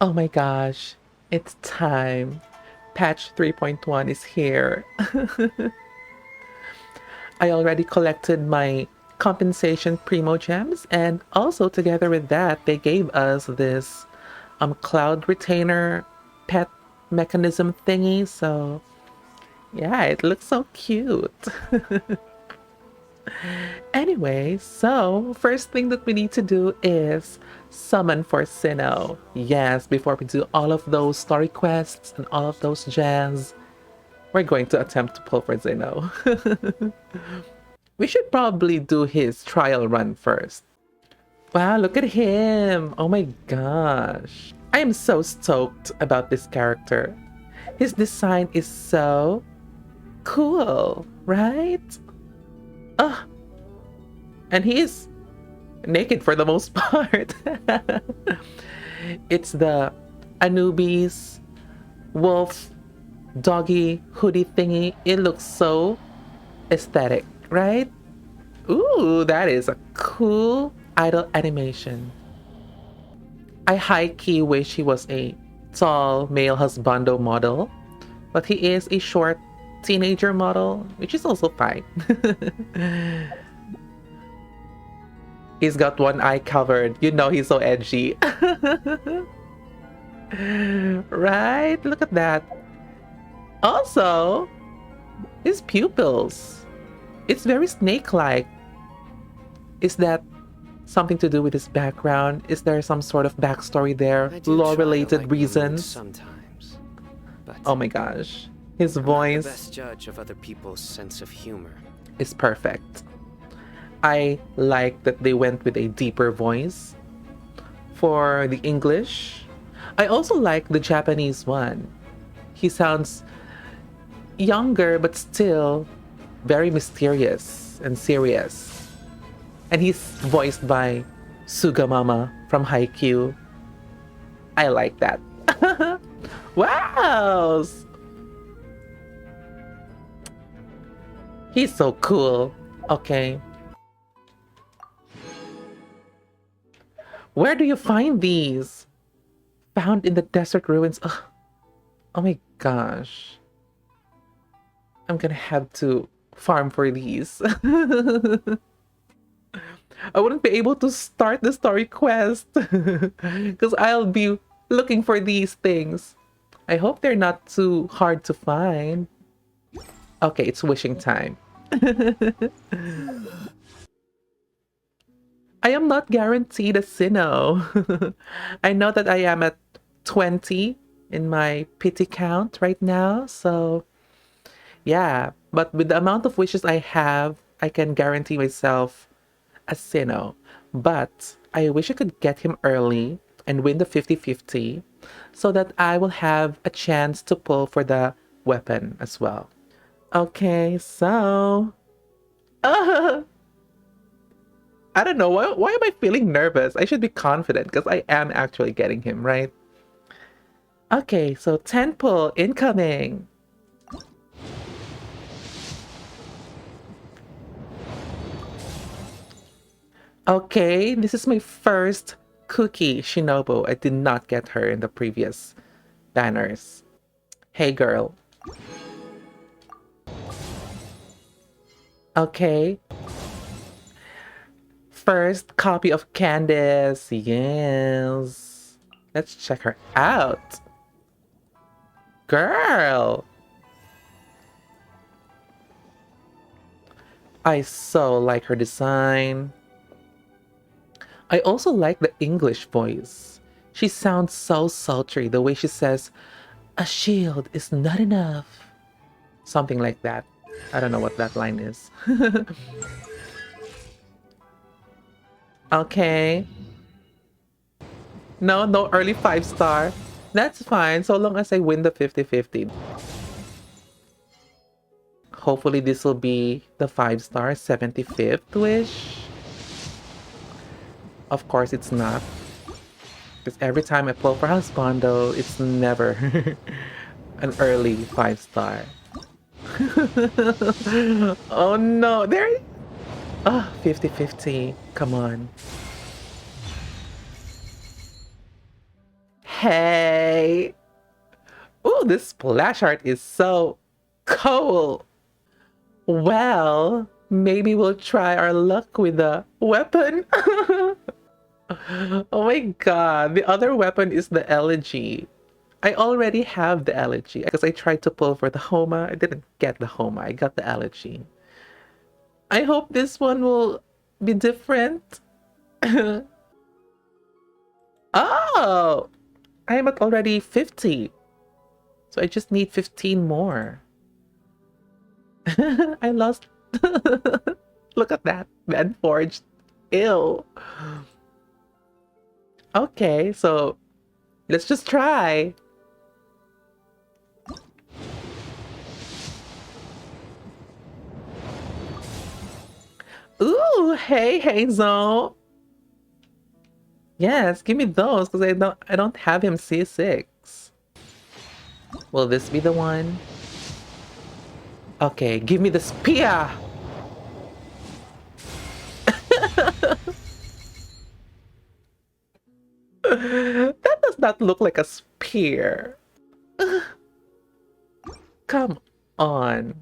Oh my gosh, it's time. Patch 3.1 is here. I already collected my compensation primo gems, and also together with that, they gave us this cloud retainer pet mechanism thingy. So yeah, it looks so cute. Anyway, so first thing that we need to do is summon for Sinnoh. Yes, before we do all of those story quests and all of those jazz, we're going to attempt to pull for Sinnoh. We should probably do his trial run first. Wow, look at him! Oh my gosh. I am so stoked about this character. His design is so cool, right? Oh, and he is naked for the most part. It's the Anubis wolf doggy hoodie thingy. It looks so aesthetic, right? Ooh, that is a cool idle animation. I high-key wish he was a tall male husbando model, but he is a short teenager model, which is also fine. He's got one eye covered. You know he's so edgy. Right? Look at that. Also, his pupils. It's very snake-like. Is that something to do with his background? Is there some sort of backstory there? Lore-related reasons? Sometimes, but oh my gosh. His I'm not the voice best judge of other people's sense of humor. is perfect. I like that they went with a deeper voice for the English. I also like the Japanese one. He sounds younger but still very mysterious and serious. And he's voiced by Sugamama from Haikyuu. I like that. Wow! He's so cool. Okay. Where do you find these? Found in the desert ruins. Ugh. Oh my gosh. I'm gonna have to farm for these. I wouldn't be able to start the story quest because I'll be looking for these things. I hope they're not too hard to find. Okay, it's wishing time. I am not guaranteed a Sinnoh. I know that I am at 20 in my pity count right now, so yeah. But with the amount of wishes I have, I can guarantee myself a Sinnoh. But I wish I could get him early and win the 50-50 so that I will have a chance to pull for the weapon as well. Okay, so... I don't know. Why am I feeling nervous? I should be confident because I am actually getting him, right? Okay, so 10 pull incoming. Okay, this is my first Cookie Shinobu. I did not get her in the previous banners. Hey, girl. Okay. First copy of Candace. Yes. Let's check her out. Girl. I so like her design. I also like the English voice. She sounds so sultry, the way she says, "A shield is not enough." Something like that. I don't know what that line is. Okay. No early 5-star. That's fine, so long as I win the 50-50. Hopefully this will be the 5-star 75th wish. Of course it's not. Because every time I pull for Husbando, it's never an early 5-star. Oh no, there it is. Oh, 50-50. Come on. Hey. Ooh, this splash art is so cool. Well, maybe we'll try our luck with the weapon. Oh my god, the other weapon is the elegy. I already have the elegy because I tried to pull for the Homa. I didn't get the Homa, I got the elegy. I hope this one will be different. Oh, I am at already 50. So I just need 15 more. I lost. Look at that. Man forged. Ew. Okay, so let's just try. Ooh, hey, Hazel. Yes, give me those because I don't have him C6. Will this be the one? Okay, give me the spear. That does not look like a spear. Come on.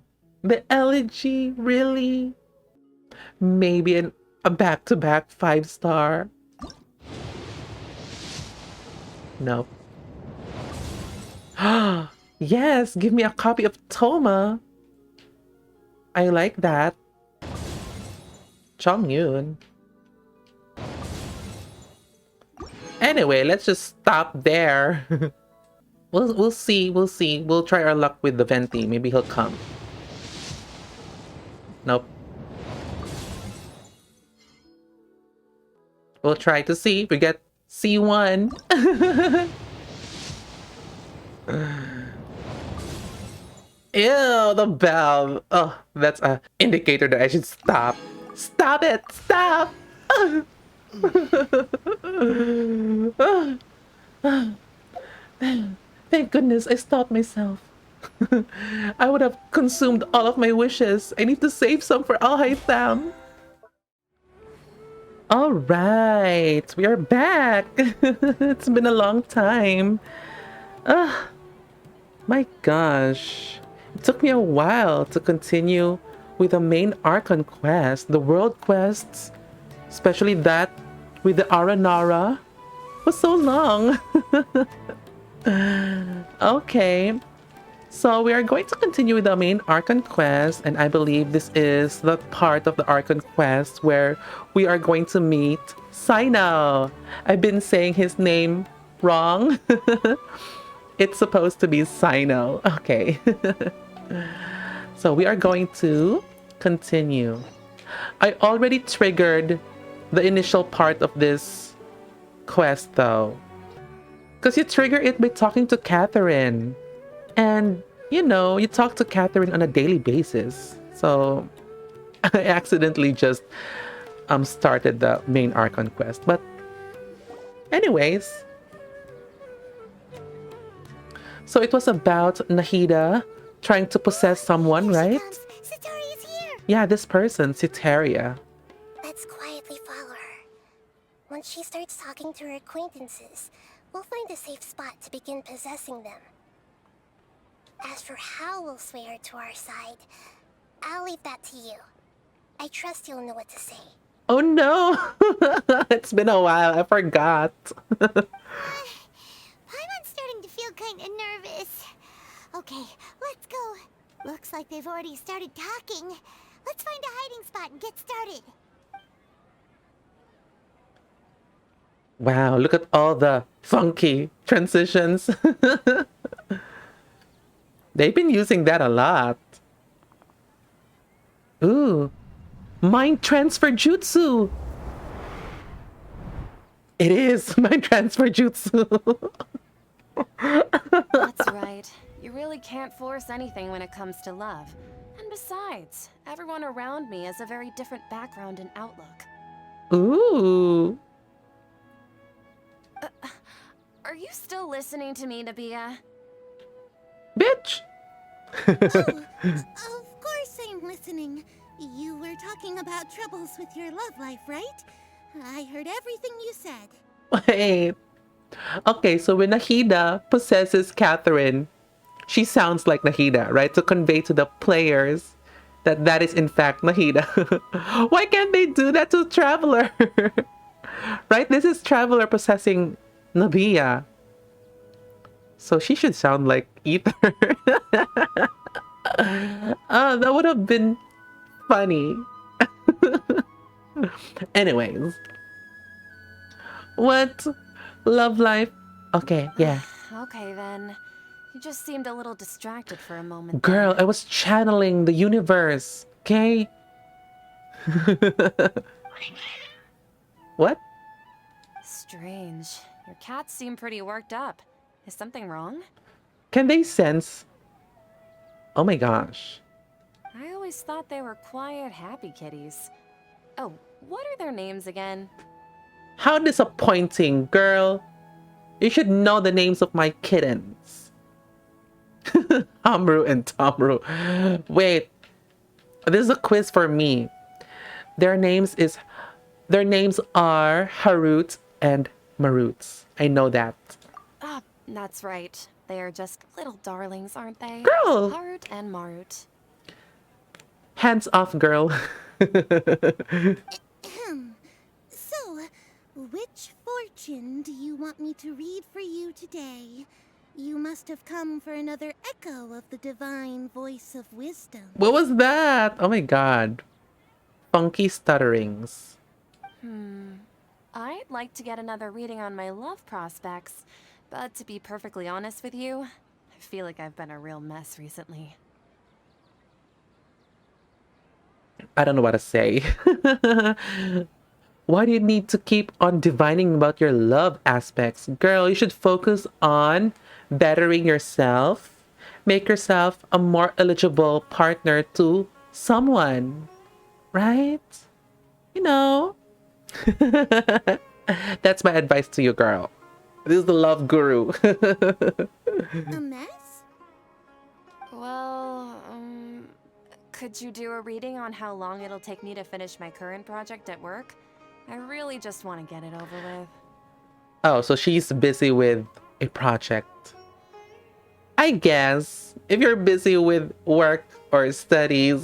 The elegy, really? Maybe a back-to-back 5-star? Nope. Yes, give me a copy of Toma. I like that. Chongyun. Anyway, let's just stop there. We'll see, we'll see. We'll try our luck with the Venti. Maybe he'll come. Nope. We'll try to see if we get C1. Ew, the bell. Oh, that's a indicator that I should stop. Stop it! Stop! Thank goodness I stopped myself. I would have consumed all of my wishes. I need to save some for Al Haytham. All right, we are back. It's been a long time. My gosh. It took me a while to continue with the main Archon quest, the world quests, especially that with the Aranara. It was so long. Okay, so we are going to continue with the main Archon quest, and I believe this is the part of the Archon quest where we are going to meet Sino. I've been saying his name wrong. It's supposed to be Sino. Okay. So we are going to continue. I already triggered the initial part of this quest though. Because you trigger it by talking to Catherine. And, you know, you talk to Catherine on a daily basis. So I accidentally just started the main Archon quest. But anyways. So it was about Nahida trying to possess someone, right? Cetaria's here! Yeah, this person, Cetaria. Let's quietly follow her. Once she starts talking to her acquaintances, we'll find a safe spot to begin possessing them. As for how we'll sway her to our side, I'll leave that to you. I trust you'll know what to say. Oh no! It's been a while, I forgot. Paimon's starting to feel kinda nervous. Okay, let's go. Looks like they've already started talking. Let's find a hiding spot and get started. Wow, look at all the funky transitions. They've been using that a lot. Ooh, mind transfer jutsu. It is mind transfer jutsu. That's right. You really can't force anything when it comes to love. And besides, everyone around me has a very different background and outlook. Ooh. Are you still listening to me, Nabia? Bitch. Of course I'm listening. You were talking about troubles with your love life, right? I heard everything you said. Wait. Okay, so when Nahida possesses Catherine, she sounds like Nahida, right? To convey to the players that that is in fact Nahida. Why can't they do that to Traveler? Right? This is Traveler possessing Nabia. So she should sound like Ether. That would have been funny. Anyways, what? Love life? Okay, yeah. Okay then. You just seemed a little distracted for a moment Girl, there. I was channeling the universe, okay? What? Strange. Your cats seem pretty worked up. Is something wrong? Can they sense? Oh my gosh. I always thought they were quiet, happy kitties. Oh, what are their names again? How disappointing, girl. You should know the names of my kittens. Amru and Tamru. Wait, this is a quiz for me. Their names are Harut and Marut. I know that. Ah, that's right. They are just little darlings, aren't they? Girl! Harut and Marut. Hands off, girl. So, which fortune do you want me to read for you today? You must have come for another echo of the divine voice of wisdom. What was that? Oh my god. Funky stutterings. I'd like to get another reading on my love prospects, but to be perfectly honest with you, I feel like I've been a real mess recently. I don't know what to say. Why do you need to keep on divining about your love aspects? Girl, you should focus on bettering yourself. Make yourself a more eligible partner to someone. Right? You know. That's my advice to you, girl. This is the love guru. A mess? Well, could you do a reading on how long it'll take me to finish my current project at work? I really just want to get it over with. Oh, so she's busy with a project. I guess if you're busy with work or studies,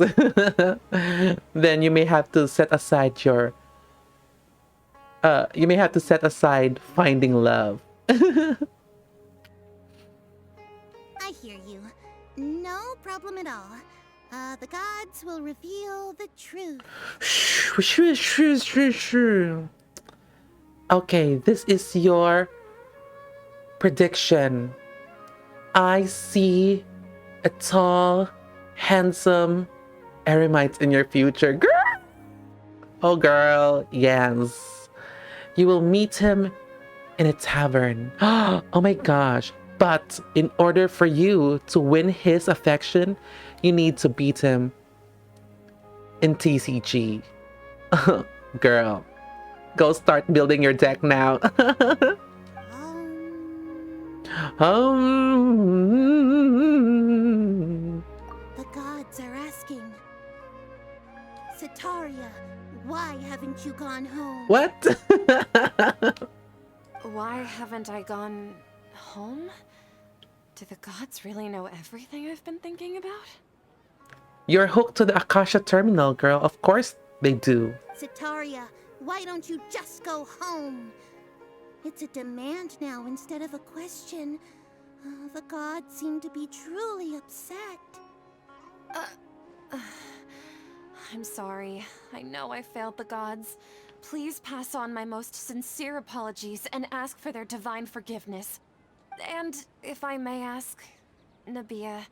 then you may have to set aside finding love. I hear you. No problem at all. The gods will reveal the truth. Okay, this is your prediction. I see a tall, handsome eremite in your future. Girl! Oh, girl, yes. You will meet him in a tavern. Oh my gosh. But in order for you to win his affection, you need to beat him in TCG. Girl, go start building your deck now. The gods are asking. Sitaria, why haven't you gone home? What? Why haven't I gone home? Do the gods really know everything I've been thinking about? You're hooked to the Akasha terminal, girl. Of course they do. Sitaria, why don't you just go home? It's a demand now instead of a question. The gods seem to be truly upset. I'm sorry. I know I failed the gods. Please pass on my most sincere apologies and ask for their divine forgiveness. And if I may ask, Nabia,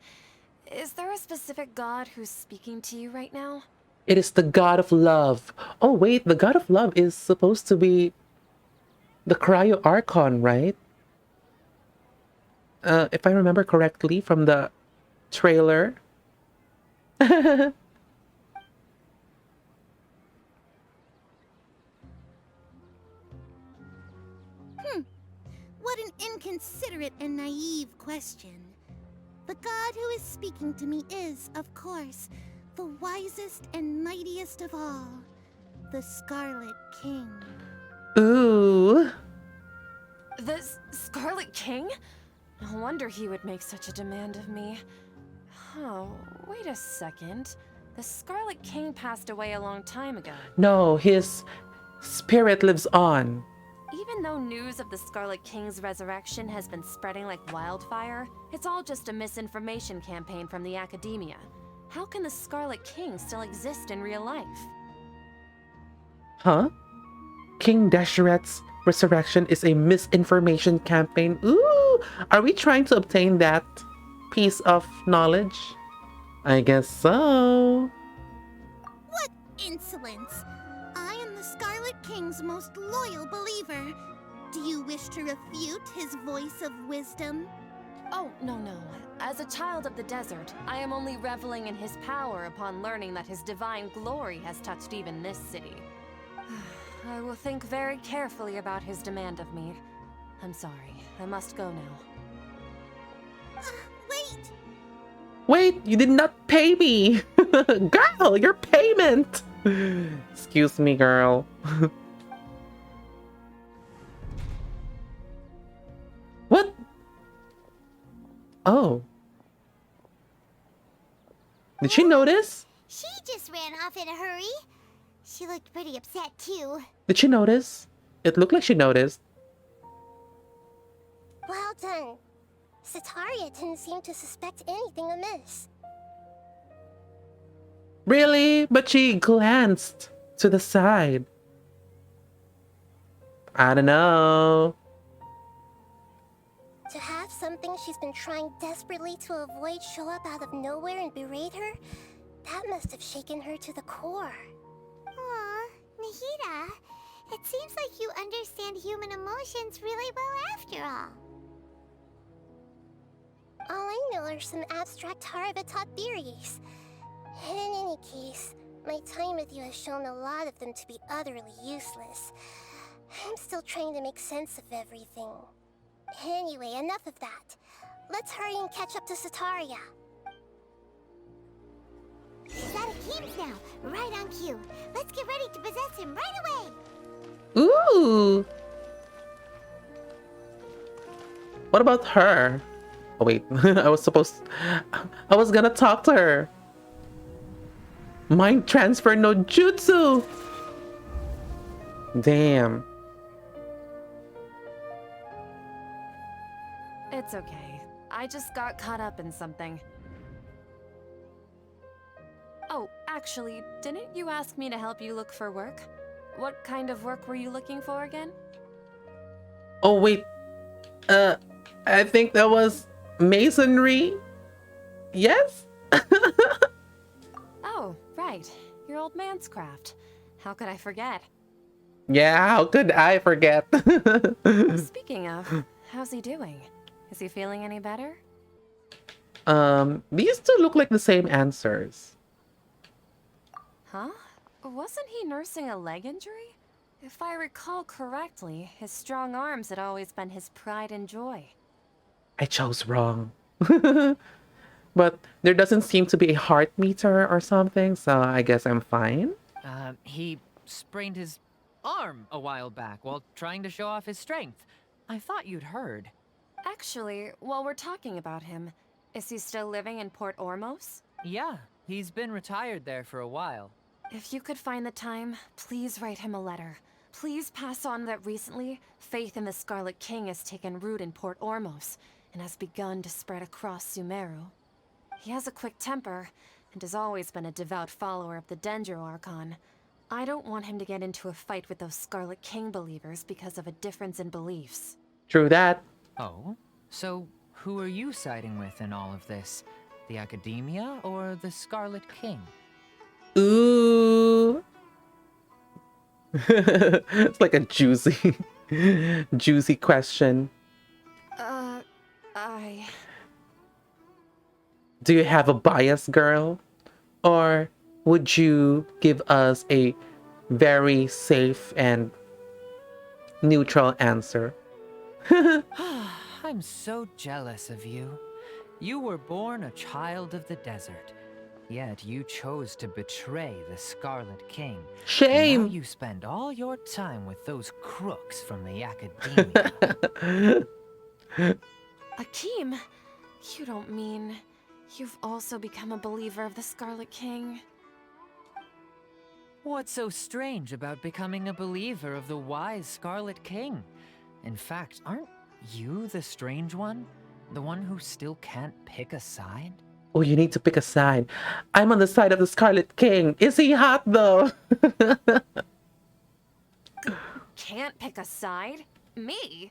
is there a specific god who's speaking to you right now? It is the god of love. Oh wait, the god of love is supposed to be the Cryo Archon, right? If I remember correctly from the trailer. What an inconsiderate and naive question. The god who is speaking to me is, of course, the wisest and mightiest of all, the Scarlet King. Ooh. The Scarlet King? No wonder he would make such a demand of me. Oh, wait a second. The Scarlet King passed away a long time ago. No, his spirit lives on. Even though news of the Scarlet King's resurrection has been spreading like wildfire, it's all just a misinformation campaign from the academia. How can the Scarlet King still exist in real life? Huh? King Desheret's resurrection is a misinformation campaign. Ooh, are we trying to obtain that piece of knowledge? I guess so. What insolence! I am the Scarlet King's most loyal believer. Do you wish to refute his voice of wisdom? Oh, no. As a child of the desert, I am only reveling in his power upon learning that his divine glory has touched even this city. I will think very carefully about his demand of me. I'm sorry, I must go now. Wait! Wait, you did not pay me! Girl, your payment! Excuse me, girl. What? Oh. Did she notice? She just ran off in a hurry. She looked pretty upset too. Did she notice? It looked like she noticed. Well done. Sataria didn't seem to suspect anything amiss. Really? But she glanced to the side. I don't know. To have something she's been trying desperately to avoid show up out of nowhere and berate her, that must have shaken her to the core. Aw, Nahida, it seems like you understand human emotions really well after all. All I know are some abstract Haravatot theories. In any case, my time with you has shown a lot of them to be utterly useless. I'm still trying to make sense of everything. Anyway, enough of that. Let's hurry and catch up to Sataria. He's out of games now, right on cue. Let's get ready to possess him right away. Ooh. What about her? Oh wait, I was gonna talk to her. Mind transfer no jutsu. Damn. It's okay. I just got caught up in something. Oh, actually, didn't you ask me to help you look for work? What kind of work were you looking for again? Oh wait. I think that was masonry. Yes? Oh, right. Your old man's craft. How could I forget? Yeah, how could I forget? Speaking of, how's he doing? Is he feeling any better? These two look like the same answers. Huh? Wasn't he nursing a leg injury? If I recall correctly, his strong arms had always been his pride and joy. I chose wrong. But there doesn't seem to be a heart meter or something, so I guess I'm fine. He sprained his arm a while back while trying to show off his strength. I thought you'd heard. Actually, while we're talking about him, is he still living in Port Ormos? Yeah, he's been retired there for a while. If you could find the time, please write him a letter. Please pass on that recently, faith in the Scarlet King has taken root in Port Ormos and has begun to spread across Sumeru. He has a quick temper and has always been a devout follower of the Dendro Archon. I don't want him to get into a fight with those Scarlet King believers because of a difference in beliefs. True that. Oh? So, who are you siding with in all of this? The Academia or the Scarlet King? Ooh. It's like a juicy, juicy question. Do you have a bias, girl? Or would you give us a very safe and neutral answer? I'm so jealous of you. You were born a child of the desert. Yet you chose to betray the Scarlet King. Now Shame! you spend all your time with those crooks from the Academia. Akeem, you don't mean you've also become a believer of the Scarlet King? What's so strange about becoming a believer of the wise Scarlet King? In fact, aren't you the strange one? The one who still can't pick a side? Oh, you need to pick a side. I'm on the side of the Scarlet King. Is he hot though? Can't pick a side? Me?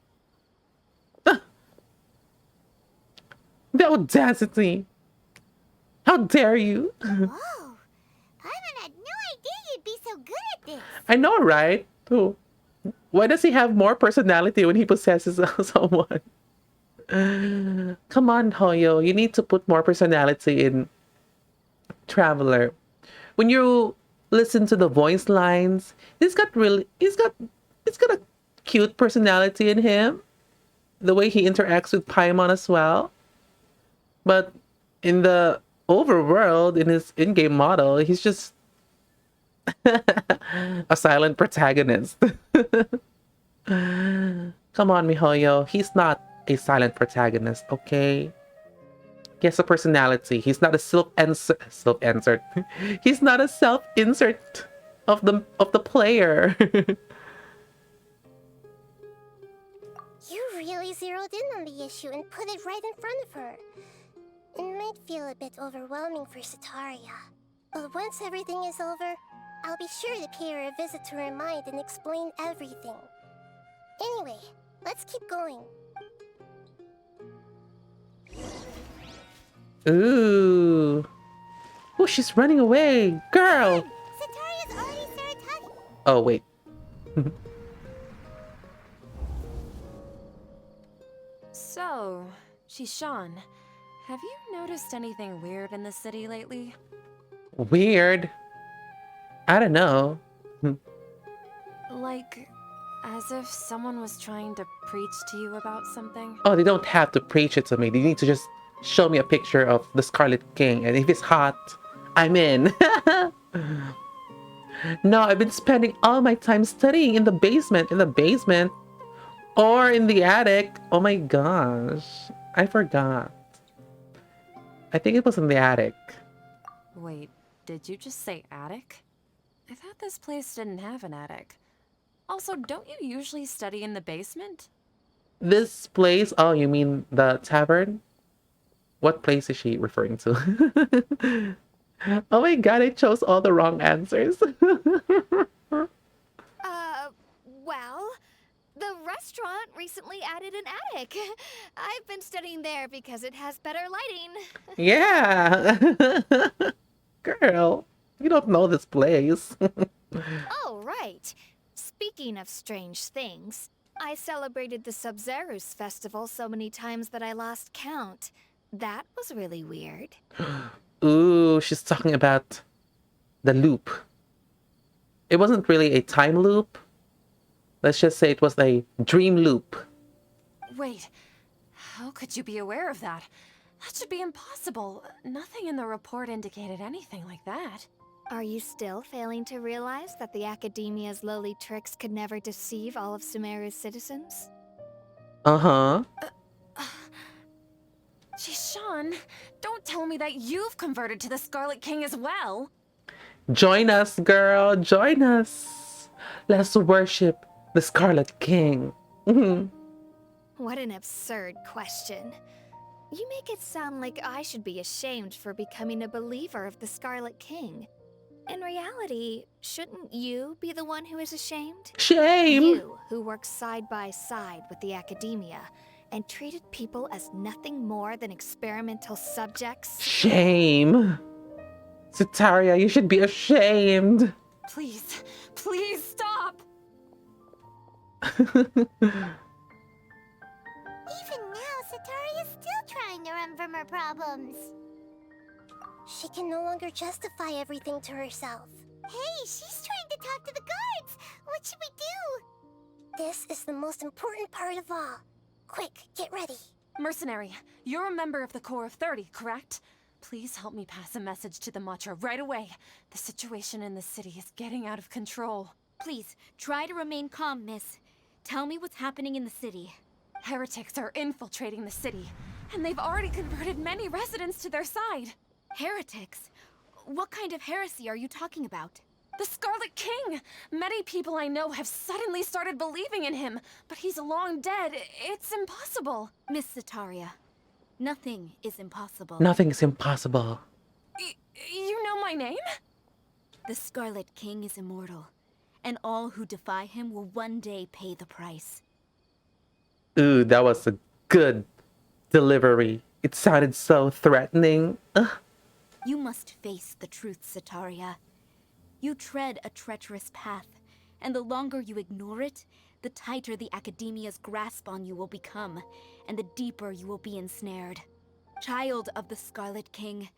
The audacity! How dare you? Whoa! Paimon had no idea you'd be so good at this. I know, right? Oh. Why does he have more personality when he possesses someone? Come on, Hoyo. You need to put more personality in Traveler. When you listen to the voice lines, he's got a cute personality in him. The way he interacts with Paimon as well. But in the overworld, in his in-game model, he's just a silent protagonist. Come on, Mihoyo. He's not a silent protagonist, okay? He has a personality. He's not a self-insert. He's not a self-insert of the player. You really zeroed in on the issue and put it right in front of her. It might feel a bit overwhelming for Sataria, but once everything is over, I'll be sure to pay her a visit to her mind and explain everything. Anyway, let's keep going. Ooh. Oh, she's running away. Girl. Sataria's already started talking. Oh, wait. So, Shishan, have you noticed anything weird in the city lately? Weird. I don't know. Like, as if someone was trying to preach to you about something? Oh, they don't have to preach it to me. They need to just show me a picture of the Scarlet King. And if it's hot, I'm in. No, I've been spending all my time studying in the basement. Or in the attic. Oh my gosh. I forgot. I think it was in the attic. Wait, did you just say attic? I thought this place didn't have an attic. Also, don't you usually study in the basement? This place? Oh, you mean the tavern? What place is she referring to? Oh my god, I chose all the wrong answers. Well, the restaurant recently added an attic. I've been studying there because it has better lighting. Yeah. Girl, you don't know this place. Oh, right. Speaking of strange things, I celebrated the Sub-Zerus festival so many times that I lost count. That was really weird. Ooh, she's talking about the loop. It wasn't really a time loop. Let's just say it was a dream loop. Wait, how could you be aware of that? That should be impossible. Nothing in the report indicated anything like that. Are you still failing to realize that the Academia's lowly tricks could never deceive all of Sumeru's citizens? Uh-huh. Shishan, don't tell me that you've converted to the Scarlet King as well. Join us, girl. Join us. Let's worship the Scarlet King. What an absurd question. You make it sound like I should be ashamed for becoming a believer of the Scarlet King. In reality, shouldn't you be the one who is ashamed? Shame. You, who works side by side with the Academia and treated people as nothing more than experimental subjects. Shame. Sataria, you should be ashamed. Please, please stop! Even now, Sataria's still trying to run from her problems. She can no longer justify everything to herself. Hey, she's trying to talk to the guards! What should we do? This is the most important part of all. Quick, get ready. Mercenary, you're a member of the Corps of 30, correct? Please help me pass a message to the Matcha right away. The situation in the city is getting out of control. Please, try to remain calm, miss. Tell me what's happening in the city. Heretics are infiltrating the city, and they've already converted many residents to their side. Heretics? What kind of heresy are you talking about? The Scarlet King! Many people I know have suddenly started believing in him, but he's long dead. It's impossible. Miss Sataria, nothing is impossible. Nothing is impossible. You know my name? The Scarlet King is immortal, and all who defy him will one day pay the price. Ooh, that was a good delivery. It sounded so threatening. Ugh. You must face the truth, Sataria. You tread a treacherous path, and the longer you ignore it, the tighter the Academia's grasp on you will become, and the deeper you will be ensnared. Child of the Scarlet King,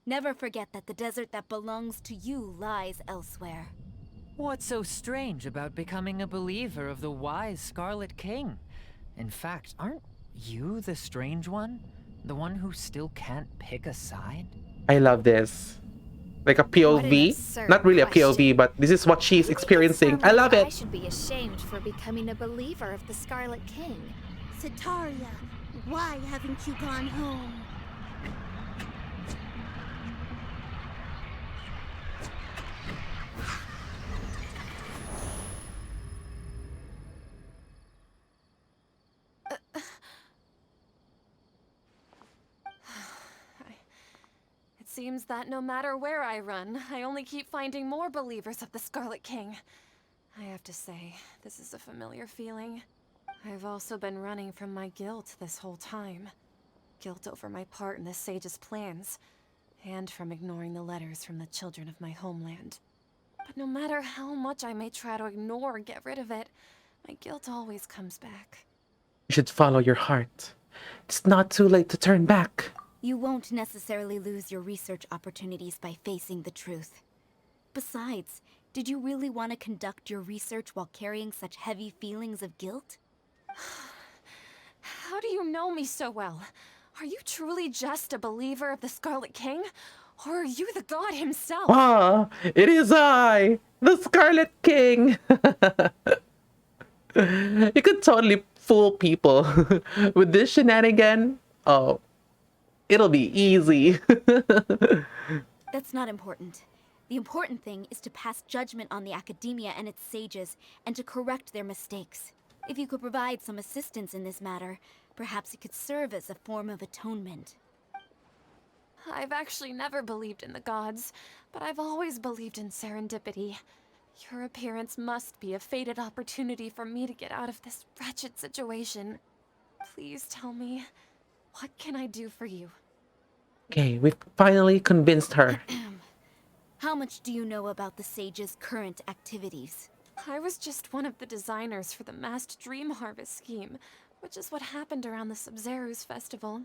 never forget that the desert that belongs to you lies elsewhere. What's so strange about becoming a believer of the wise Scarlet King? In fact, aren't you the strange one? The one who still can't pick a side? I love this. Like a What an POV. absurd Not really a POV, question. but this is what she's You make it experiencing. sound I like love I it. should be ashamed for becoming a believer of the Scarlet King. Sataria, why haven't you gone home? It seems that no matter where I run, I only keep finding more believers of the Scarlet King. I have to say, this is a familiar feeling. I've also been running from my guilt this whole time. Guilt over my part in the Sage's plans, and from ignoring the letters from the children of my homeland. But no matter how much I may try to ignore or get rid of it, my guilt always comes back. You should follow your heart. It's not too late to turn back. You won't necessarily lose your research opportunities by facing the truth. Besides, did you really want to conduct your research while carrying such heavy feelings of guilt? How do you know me so well? Are you truly just a believer of the Scarlet King? Or are you the god himself? Ah, it is I, the Scarlet King. You could totally fool people with this shenanigan. Oh, it'll be easy. That's not important. The important thing is to pass judgment on the Academia and its sages, and to correct their mistakes. If you could provide some assistance in this matter, perhaps it could serve as a form of atonement. I've actually never believed in the gods, but I've always believed in serendipity. Your appearance must be a fated opportunity for me to get out of this wretched situation. Please tell me, what can I do for you? Okay, we've finally convinced her. How much do you know about the sage's current activities? I was just one of the designers for the massed dream harvest scheme, which is what happened around the Sumeru's festival.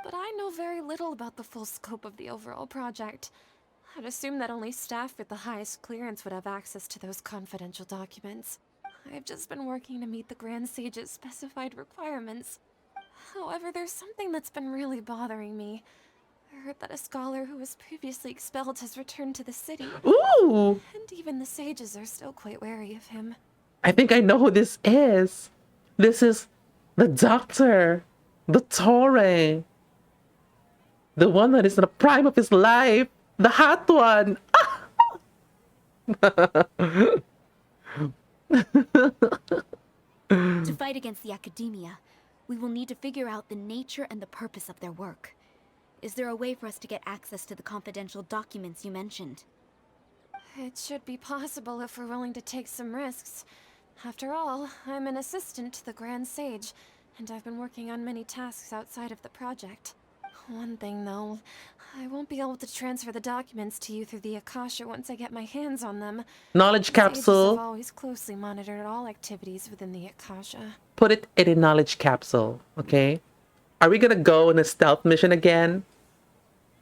But I know very little about the full scope of the overall project. I'd assume that only staff with the highest clearance would have access to those confidential documents. I've just been working to meet the Grand Sage's specified requirements. However, there's something that's been really bothering me. I heard that a scholar who was previously expelled has returned to the city. Ooh, And even the sages are still quite wary of him. I think I know who this is. This is the doctor, the Torre, the one that is in the prime of his life, the hot one. To fight against the Academia, we will need to figure out the nature and the purpose of their work. Is there a way for us to get access to the confidential documents you mentioned? It should be possible if we're willing to take some risks. After all, I'm an assistant to the Grand Sage, and I've been working on many tasks outside of the project. One thing, though, I won't be able to transfer the documents to you through the Akasha once I get my hands on them. Knowledge The sages have capsule. always closely monitored all activities within the Akasha. Put it in a knowledge capsule, okay? Are we gonna go on a stealth mission again?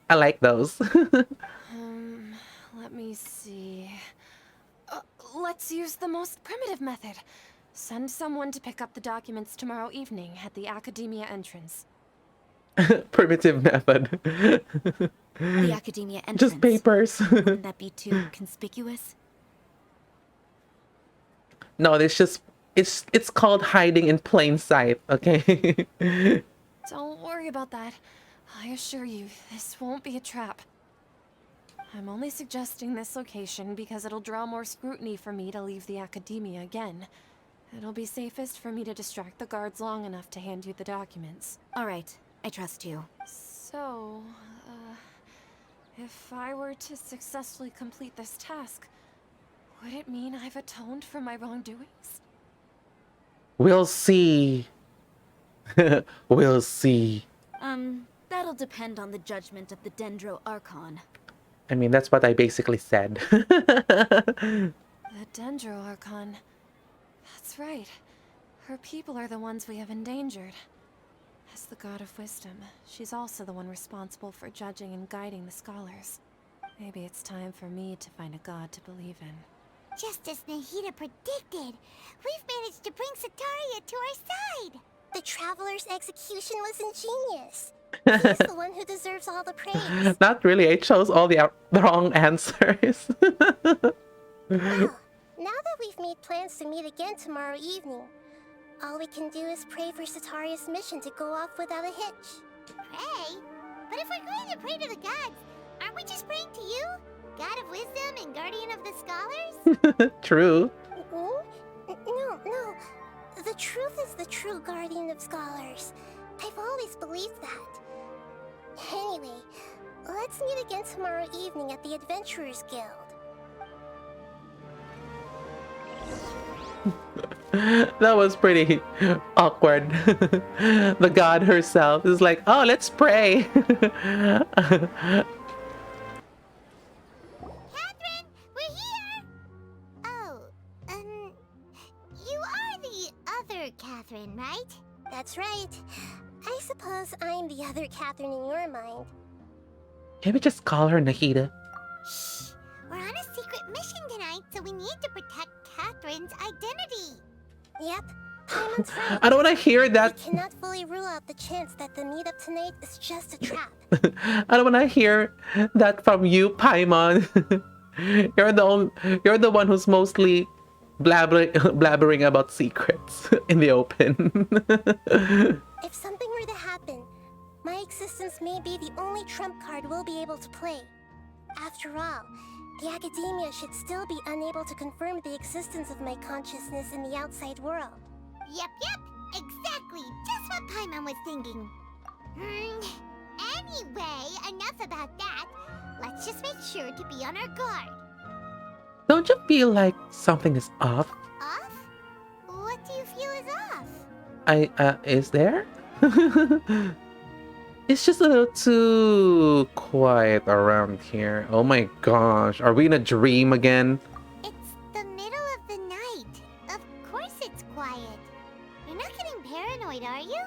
I like those. Let me see. Let's use the most primitive method. Send someone to pick up the documents tomorrow evening at the Academia entrance. Primitive method. The Academia entrance. Just papers. Wouldn't that be too conspicuous? No, it's called hiding in plain sight, okay? Don't worry about that. I assure you, this won't be a trap. I'm only suggesting this location because it'll draw more scrutiny for me to leave the Academia again. It'll be safest for me to distract the guards long enough to hand you the documents. All right, I trust you. So, if I were to successfully complete this task, would it mean I've atoned for my wrongdoings? We'll see. We'll see. That'll depend on the judgment of the Dendro Archon. I mean, that's what I basically said. The Dendro Archon. That's right. Her people are the ones we have endangered. As the God of Wisdom, she's also the one responsible for judging and guiding the scholars. Maybe it's time for me to find a god to believe in. Just as Nahida predicted, we've managed to bring Sataria to our side. The Traveler's execution was ingenious. He's the one who deserves all the praise. Not really. I chose all the wrong answers. Well, now that we've made plans to meet again tomorrow evening, all we can do is pray for Sataria's mission to go off without a hitch. Pray? But if we're going to pray to the gods, aren't we just praying to you? God of Wisdom and Guardian of the Scholars? True. No. The truth is the true Guardian of Scholars. I've always believed that. Anyway, let's meet again tomorrow evening at the Adventurers Guild. That was pretty awkward. The god herself is like, oh, let's pray. Catherine, we're here! Oh, you are the other Catherine, right? That's right. I suppose I'm the other Catherine in your mind. Can we just call her Nahida? Shh! We're on a secret mission tonight, so we need to protect Catherine's identity. Yep, Paimon's right. I don't want to hear that. We cannot fully rule out the chance that the meetup tonight is just a trap. I don't want to hear that from you, Paimon. You're the one who's mostly blabbering about secrets in the open. If something were to happen, my existence may be the only trump card we'll be able to play. After all, the Academia should still be unable to confirm the existence of my consciousness in the outside world. Yep, exactly. Just what Paimon was thinking. Anyway, enough about that. Let's just make sure to be on our guard. Don't you feel like something is off? Off? What do you feel is off? Is there? It's just a little too quiet around here. Oh my gosh, are we in a dream again? It's the middle of the night. Of course it's quiet. You're not getting paranoid, are you?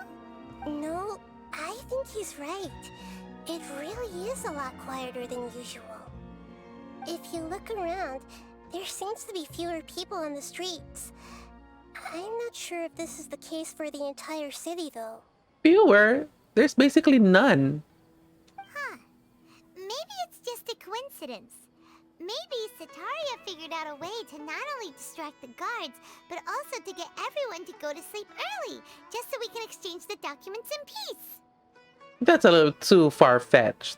No, I think he's right. It really is a lot quieter than usual. If you look around, there seems to be fewer people on the streets. I'm not sure if this is the case for the entire city, though. Fewer? There's basically none. Huh. Maybe it's just a coincidence. Maybe Sataria figured out a way to not only distract the guards, but also to get everyone to go to sleep early, just so we can exchange the documents in peace. That's a little too far-fetched.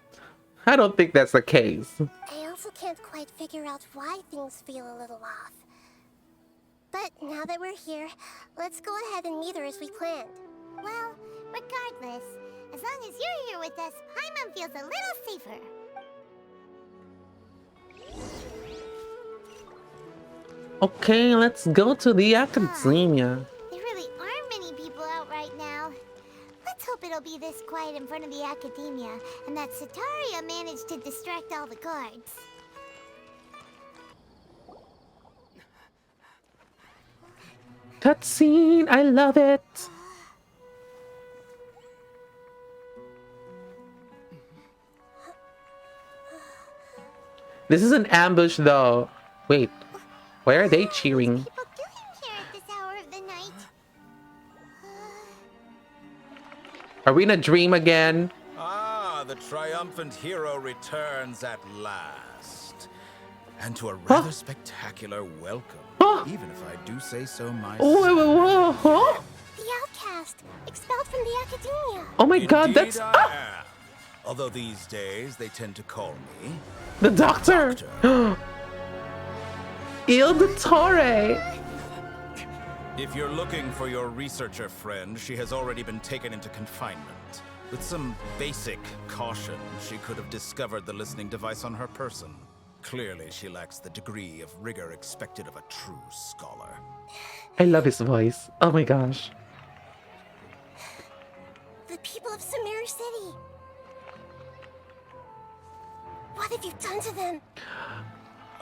I don't think that's the case. I also can't quite figure out why things feel a little off. But now that we're here, let's go ahead and meet her as we planned. Well, regardless, as long as you're here with us, Paimon feels a little safer. Okay, let's go to the Academia. There really aren't many people out right now. Let's hope it'll be this quiet in front of the Academia, and that Sataria managed to distract all the guards. Cutscene, I love it. This is an ambush though. Wait, why are they cheering? People doing here at this hour of the night? Are we in a dream again? Ah, the triumphant hero returns at last. And to a Huh? rather spectacular welcome, Huh? even if I do say so myself. Oh, huh? The outcast, expelled from the academia. Oh my god, Indeed that's I am. Although these days they tend to call me the doctor. Doctor. Il Dottore. If you're looking for your researcher friend, she has already been taken into confinement. With some basic caution, she could have discovered the listening device on her person. Clearly, she lacks the degree of rigor expected of a true scholar. I love his voice. Oh my gosh. The people of Sumeru City. What have you done to them?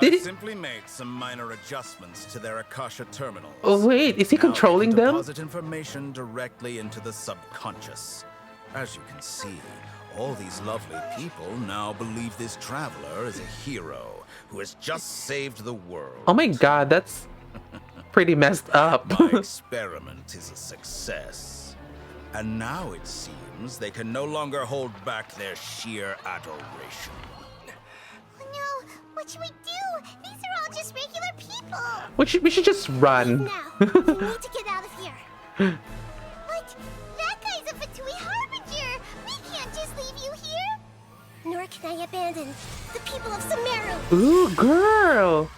Did I he- simply made some minor adjustments to their Akasha terminals. Oh wait, is he Now they controlling can them? deposit information directly into the subconscious. As you can see, all these lovely people now believe this traveler is a hero who has just saved the world. Oh my god, that's pretty messed up. My experiment is a success. And now it seems they can no longer hold back their sheer adoration. Oh no, what should we do? These are all just regular people. We should just run. Now, we need to get out of here. But that guy's a Fatui Harbinger. We can't just leave you here. Nor can I abandon the people of Sumeru. Ooh, girl.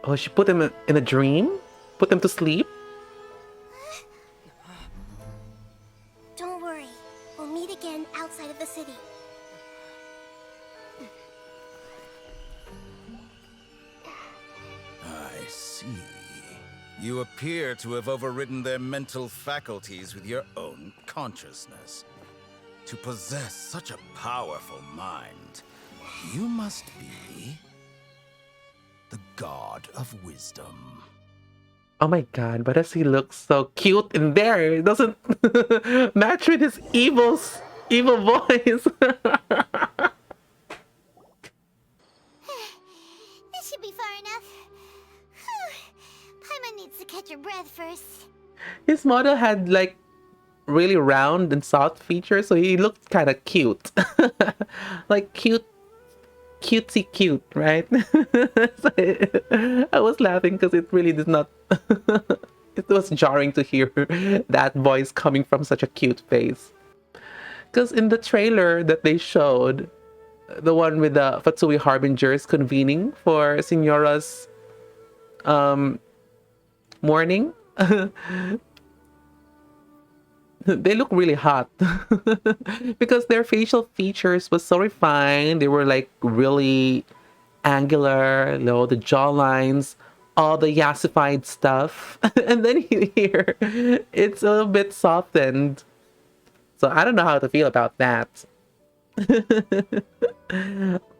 Oh, she put him in a dream? Put him to sleep? Don't worry. We'll meet again outside of the city. I see. You appear to have overridden their mental faculties with your own consciousness. To possess such a powerful mind, you must be the god of wisdom. Oh my god, but does he look so cute in there? It doesn't match with his evil voice. This should be far enough. Paimon needs to catch her breath first. His model had like really round and soft features, so he looked kind of cute. Like cutesy cute, right? So I was laughing because it really did not it was jarring to hear that voice coming from such a cute face. Because in the trailer that they showed, the one with the Fatsui Harbingers convening for Signora's mourning, they look really hot because their facial features was so refined. They were like really angular, you know, the jawlines, all the yassified stuff. And then here, it's a little bit softened. So I don't know how to feel about that.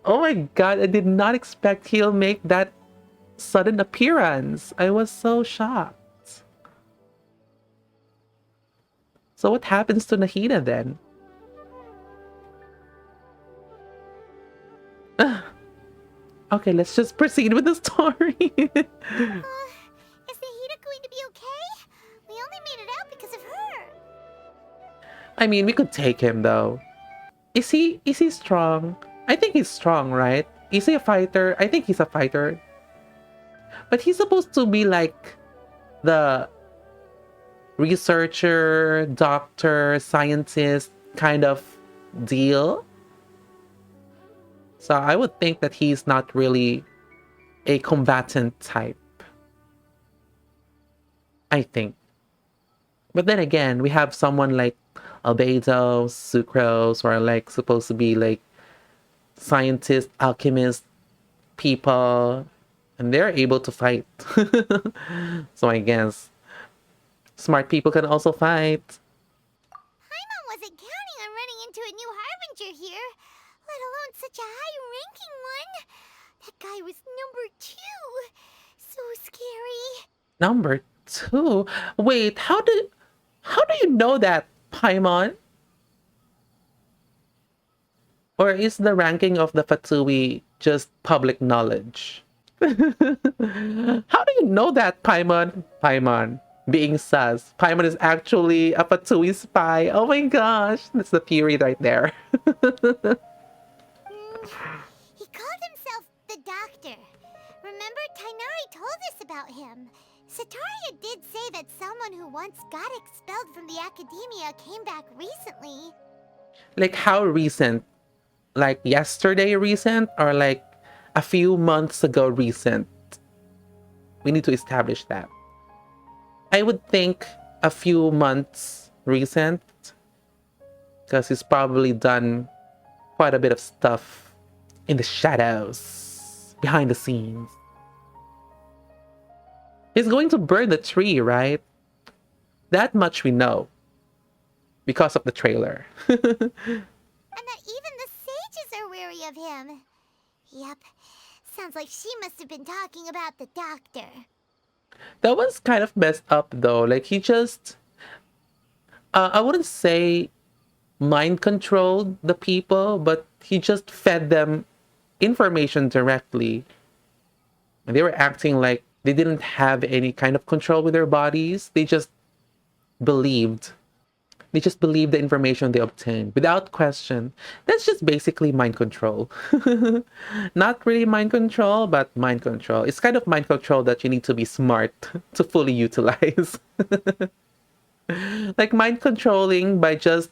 Oh my god, I did not expect he'll make that sudden appearance. I was so shocked. So what happens to Nahida then? Okay, let's just proceed with the story. Is Nahida going to be okay? We only made it out because of her. I mean, we could take him though. Is he strong? I think he's strong, right? Is he a fighter? I think he's a fighter. But he's supposed to be like the researcher, doctor, scientist kind of deal. So I would think that he's not really a combatant type. I think. But then again, we have someone like Albedo, Sucrose, who are like supposed to be like scientists, alchemists, people, and they're able to fight. So I guess smart people can also fight. Paimon wasn't counting on running into a new Harbinger here, let alone such a high-ranking one. That guy was number 2. So scary. Number 2? Wait, how do you know that, Paimon? Or is the ranking of the Fatsui just public knowledge? How do you know that, Paimon? Paimon, being sus. Paimon is actually a Fatui spy. Oh my gosh, that's the theory right there. He called himself the Doctor. Remember, Tainari told us about him. Sataria did say that someone who once got expelled from the Academia came back recently. Like how recent? Like yesterday recent or like a few months ago recent? We need to establish that. I would think a few months recent because he's probably done quite a bit of stuff in the shadows, behind the scenes. He's going to burn the tree, right? That much we know because of the trailer. And that even the sages are wary of him. Yep, sounds like she must have been talking about the Doctor. That was kind of messed up though. Like he just, I wouldn't say mind controlled the people, but he just fed them information directly. And they were acting like they didn't have any kind of control with their bodies. They just believed. They just believed the information they obtained without question. That's just basically mind control. Not really mind control, but mind control. It's kind of mind control that you need to be smart to fully utilize. Like mind controlling by just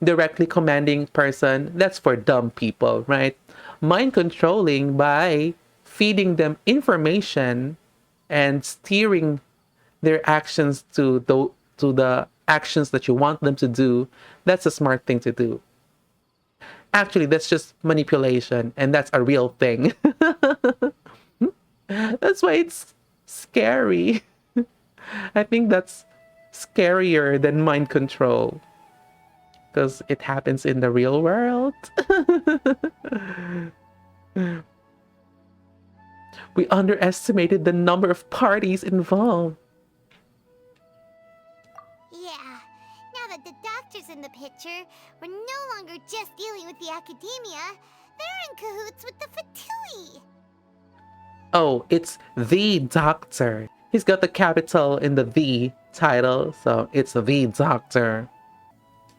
directly commanding person, that's for dumb people, right? Mind controlling by feeding them information and steering their actions to the actions that you want them to do, that's a smart thing to do. Actually, that's just manipulation, and that's a real thing. That's why it's scary. I think that's scarier than mind control because it happens in the real world. We underestimated the number of parties involved. Yeah, now that the Doctor's in the picture, we're no longer just dealing with the Academia. They're in cahoots with the Fatui. Oh, it's the Doctor. He's got the capital in the title, so it's the Doctor.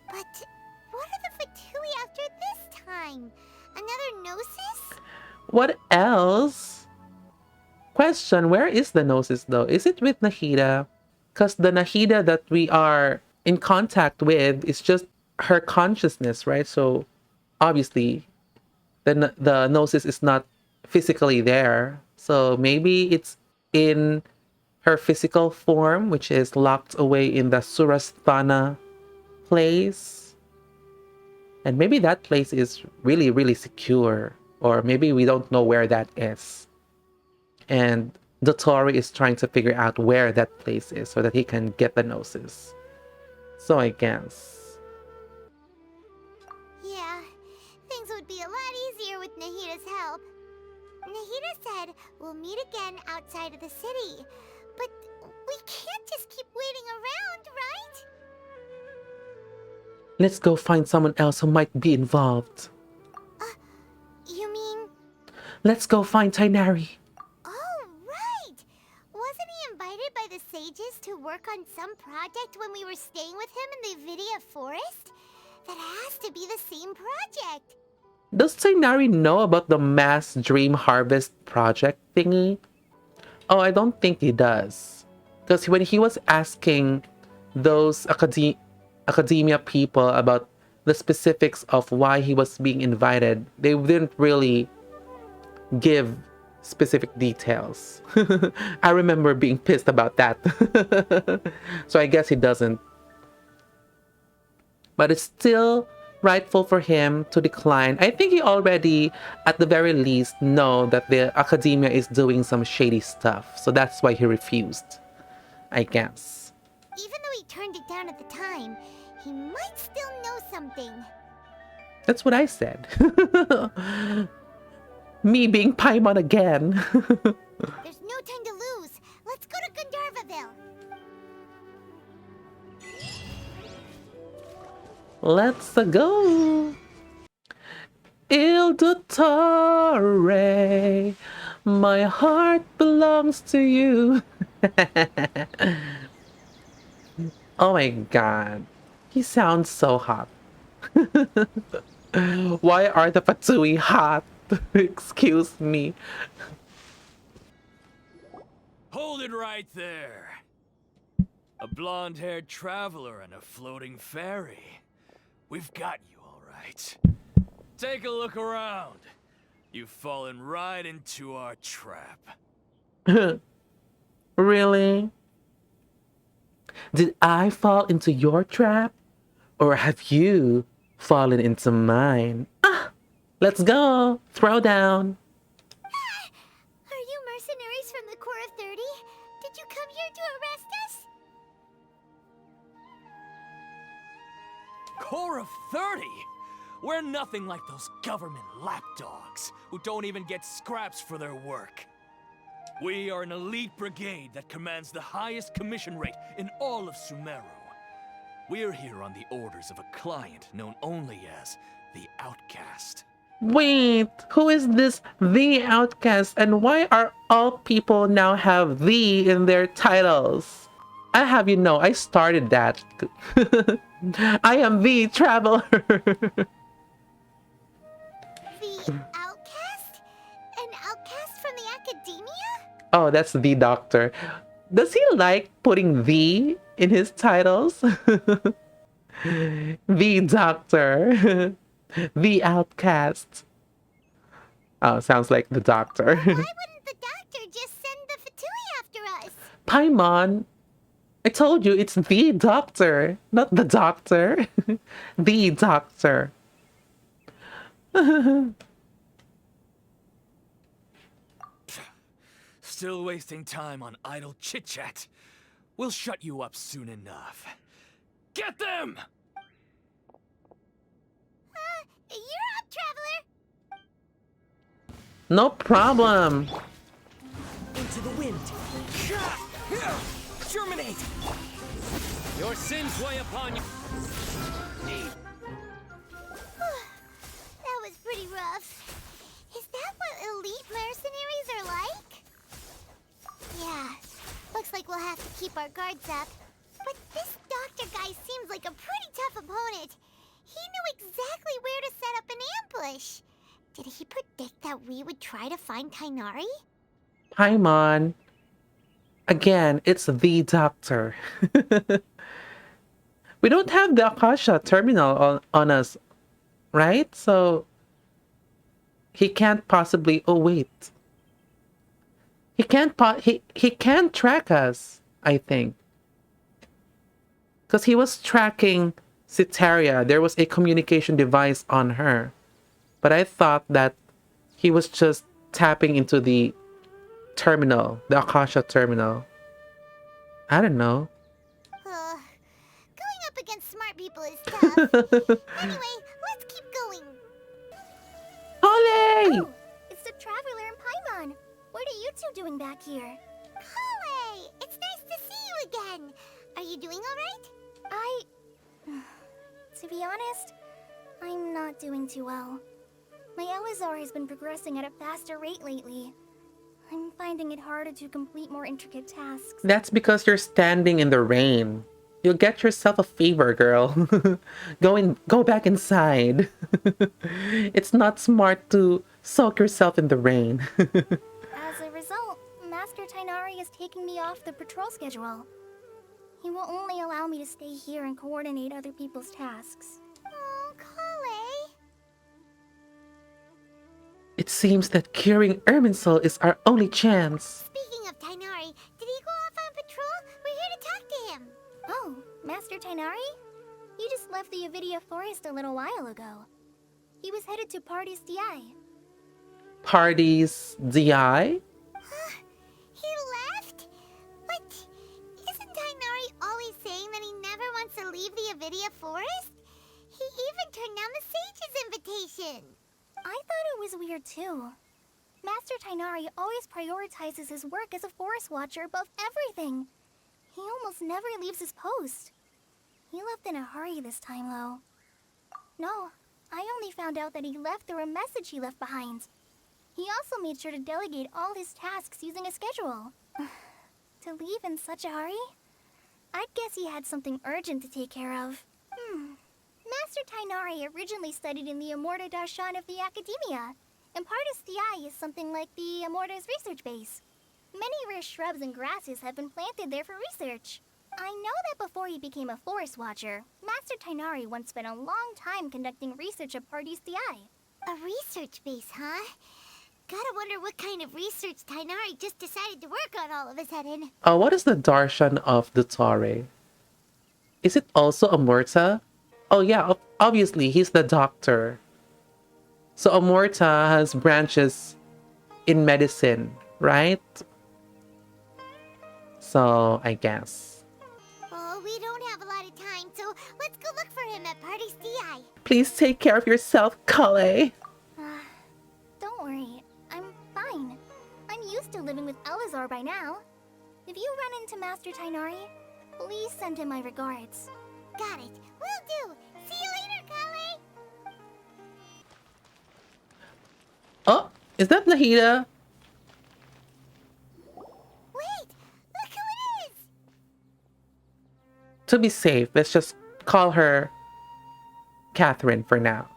But what are the Fatui after this time? Another Gnosis? What else? Question, where is the Gnosis though? Is it with Nahida? Because the Nahida that we are in contact with is just her consciousness, right? So obviously the Gnosis is not physically there. So maybe it's in her physical form, which is locked away in the Surasthana place. And maybe that place is really, really secure. Or maybe we don't know where that is. And Dotori is trying to figure out where that place is so that he can get the Gnosis. So I guess. Yeah, things would be a lot easier with Nahida's help. Nahida said we'll meet again outside of the city. But we can't just keep waiting around, right? Let's go find someone else who might be involved. You mean... Let's go find Tainari. Oh, right! Wasn't he invited by the sages to work on some project when we were staying with him in the Vidia forest? That has to be the same project. Does Tainari know about the mass dream harvest project thingy? Oh, I don't think he does. Because when he was asking those academia people about the specifics of why he was being invited, they didn't really give specific details. I remember being pissed about that. So I guess he doesn't. But it's still rightful for him to decline. I think he already, at the very least, know that the academia is doing some shady stuff. So that's why he refused, I guess. Even though he turned it down at the time, he might still know something. That's what I said. Me being Paimon again. There's no time to lose. Let's go to Gandharvaville. Let's go. Il Dottore, My heart belongs to you. Oh my god. He sounds so hot. Why are the Patui hot? Excuse me. Hold it right there. A blonde-haired traveler and a floating fairy. We've got you all right. Take a look around. You've fallen right into our trap. Really? Did I fall into your trap? Or have you fallen into mine? Ah! Let's go! Throw down! Are you mercenaries from the Corps of 30? Did you come here to arrest us? Core of 30? We're nothing like those government lapdogs who don't even get scraps for their work. We are an elite brigade that commands the highest commission rate in all of Sumeru. We're here on the orders of a client known only as the Outcast. Wait, who is this the outcast and why are all people now have the in their titles? I have you know, I started that. I am the traveler. The outcast? An outcast from the academia? Oh, that's the doctor. Does he like putting the in his titles? The doctor. The outcast. Oh, sounds like the doctor. Why wouldn't the doctor just send the Fatui after us? Paimon, I told you it's the doctor, not the doctor. The doctor. Still wasting time on idle chit-chat. We'll shut you up soon enough. Get them! You're up, traveler! No problem. Into the wind. Germinate! Your sins weigh upon you. That was pretty rough. Is that what elite mercenaries are like? Yeah, looks like we'll have to keep our guards up. But this doctor guy seems like a pretty tough opponent. He knew exactly where to set up an ambush. Did he predict that we would try to find Kainari? Paimon. Again, it's the doctor. We don't have the Akasha terminal on us, right? So he can't possibly. Oh wait, he can't. He can't track us. I think because he was tracking Citaria. There was a communication device on her, but I thought that he was just tapping into the terminal, the Akasha terminal. I don't know. Going up against smart people is tough. Anyway, let's keep going. Olé! Oh, it's the Traveler and Paimon. What are you two doing back here? Kale, it's nice to see you again. Are you doing all right? To be honest, I'm not doing too well. My Elazar has been progressing at a faster rate lately. I'm finding it harder to complete more intricate tasks. That's because you're standing in the rain. You'll get yourself a fever, girl. Go back inside. It's not smart to soak yourself in the rain. As a result, Master Tainari is taking me off the patrol schedule. He will only allow me to stay here and coordinate other people's tasks. Oh, Kale. It seems that curing Irminsul is our only chance. Speaking of Tainari, did he go off on patrol? We're here to talk to him. Oh, Master Tainari? He just left the Avidia Forest a little while ago. He was headed to Party's DI. Parties DI? He left? But isn't Tainari always saying that he never wants to leave the Avidia Forest? He even turned down the Sage's invitation. I thought it was weird too. Master Tainari always prioritizes his work as a forest watcher above everything. He almost never leaves his post. He left in a hurry this time, though. No, I only found out that he left through a message he left behind. He also made sure to delegate all his tasks using a schedule. To leave in such a hurry? I'd guess he had something urgent to take care of. Master Tainari originally studied in the Immorta Darshan of the Academia, and Partis Thai is something like the Immorta's research base. Many rare shrubs and grasses have been planted there for research. I know that before he became a forest watcher, Master Tainari once spent a long time conducting research at Partis Thai. A research base, huh? Gotta wonder what kind of research Tainari just decided to work on all of a sudden. What is the Darshan of the Tare? Is it also Amurta? Oh yeah, obviously he's the doctor. So Amurta has branches in medicine, right? So I guess. Oh, we don't have a lot of time, so let's go look for him at Party's DI. Please take care of yourself, Kale. Don't worry, I'm fine. I'm used to living with Elazar by now. If you run into Master Tainari, please send him my regards. Got it. Will do. See you later, Kale. Oh, is that Nahida? Wait, look who it is. To be safe, let's just call her Catherine for now.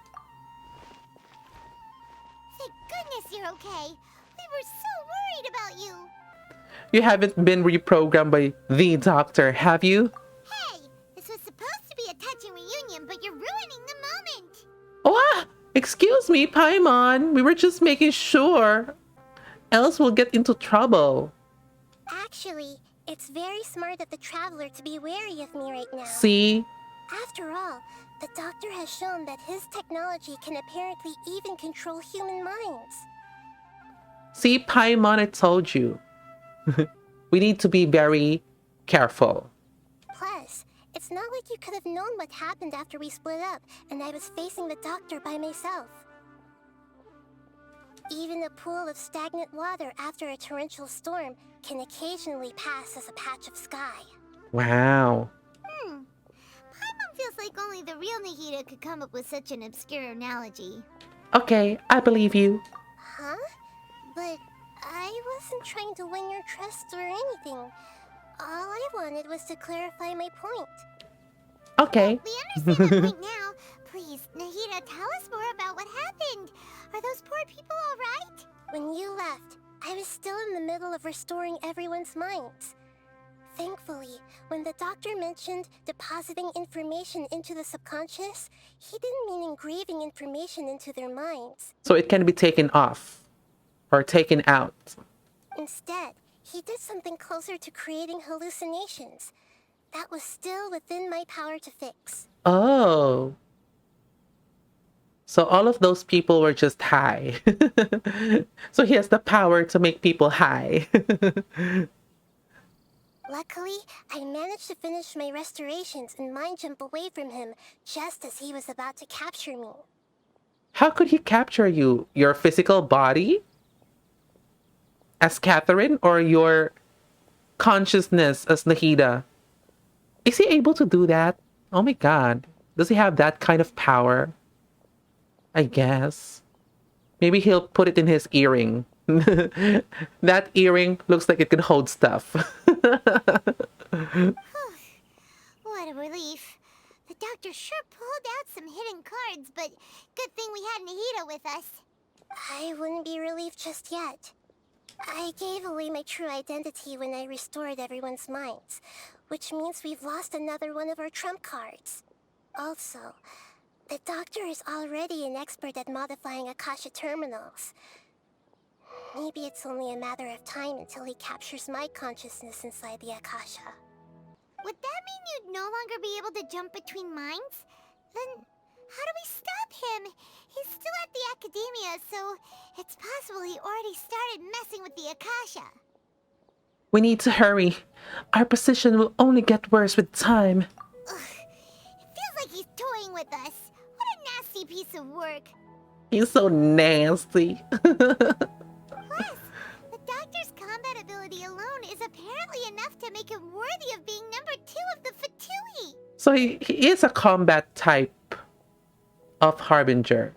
Thank goodness you're okay. We were so worried about you. You haven't been reprogrammed by the doctor, have you? Hey, this was supposed to be a touching reunion, but you're ruining the moment. What? Excuse me, Paimon. We were just making sure. Else we'll get into trouble. Actually, it's very smart of the traveler to be wary of me right now. See? After all, the doctor has shown that his technology can apparently even control human minds. See, Paimon, I told you. We need to be very careful. Plus, it's not like you could have known what happened after we split up and I was facing the doctor by myself. Even a pool of stagnant water after a torrential storm can occasionally pass as a patch of sky. Wow. Paimon feels like only the real Nahida could come up with such an obscure analogy. Okay, I believe you. Huh? But I wasn't trying to win your trust or anything. All I wanted was to clarify my point. Okay. We understand that point now. Please, Nahida, tell us more about what happened. Are those poor people alright? When you left, I was still in the middle of restoring everyone's minds. Thankfully, when the doctor mentioned depositing information into the subconscious, he didn't mean engraving information into their minds. So it can be taken off or taken out. Instead, he did something closer to creating hallucinations. That was still within my power to fix. Oh. So all of those people were just high. So he has the power to make people high. Luckily, I managed to finish my restorations and mind jump away from him just as he was about to capture me. How could he capture you? Your physical body? As Catherine, or your consciousness as Nahida? Is he able to do that? Oh my god. Does he have that kind of power? I guess. Maybe he'll put it in his earring. That earring looks like it could hold stuff. What a relief. The doctor sure pulled out some hidden cards, but good thing we had Nahida with us. I wouldn't be relieved just yet. I gave away my true identity when I restored everyone's minds, which means we've lost another one of our trump cards. Also, the doctor is already an expert at modifying Akasha terminals. Maybe it's only a matter of time until he captures my consciousness inside the Akasha. Would that mean you'd no longer be able to jump between minds? Then how do we stop him? He's still at the Academia, so it's possible he already started messing with the Akasha. We need to hurry. Our position will only get worse with time. Ugh. It feels like he's toying with us. What a nasty piece of work. He's so nasty. Plus, the doctor's combat ability alone is apparently enough to make him worthy of being number 2 of the Fatui. So he is a combat type of Harbinger.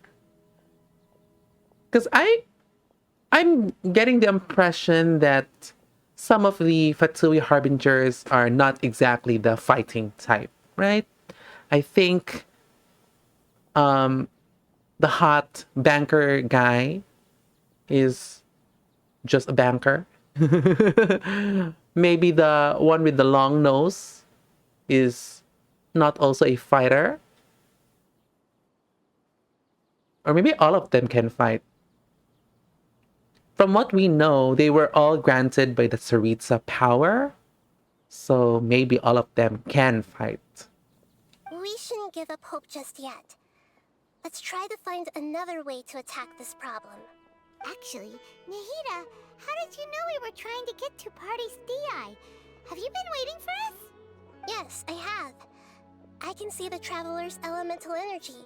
Because I'm getting the impression that some of the Fatui Harbingers are not exactly the fighting type, right? I think the hot banker guy is just a banker. Maybe the one with the long nose is not also a fighter. Or maybe all of them can fight. From what we know, they were all granted by the Tsaritsa power. So maybe all of them can fight. We shouldn't give up hope just yet. Let's try to find another way to attack this problem. Actually, Nahida, how did you know we were trying to get to Party's DI? Have you been waiting for us? Yes, I have. I can see the traveler's elemental energy,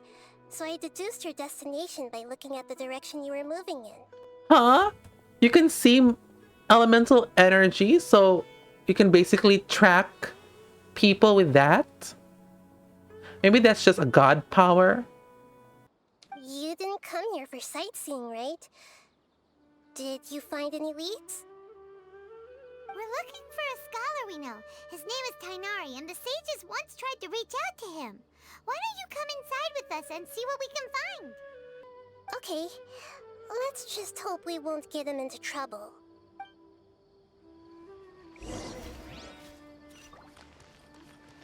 so I deduced your destination by looking at the direction you were moving in. Huh? You can see elemental energy, so you can basically track people with that? Maybe that's just a god power? You didn't come here for sightseeing, right? Did you find any leads? We're looking for a scholar we know. His name is Tainari, and the sages once tried to reach out to him. Why don't you come inside with us and see what we can find? Okay, let's just hope we won't get him into trouble.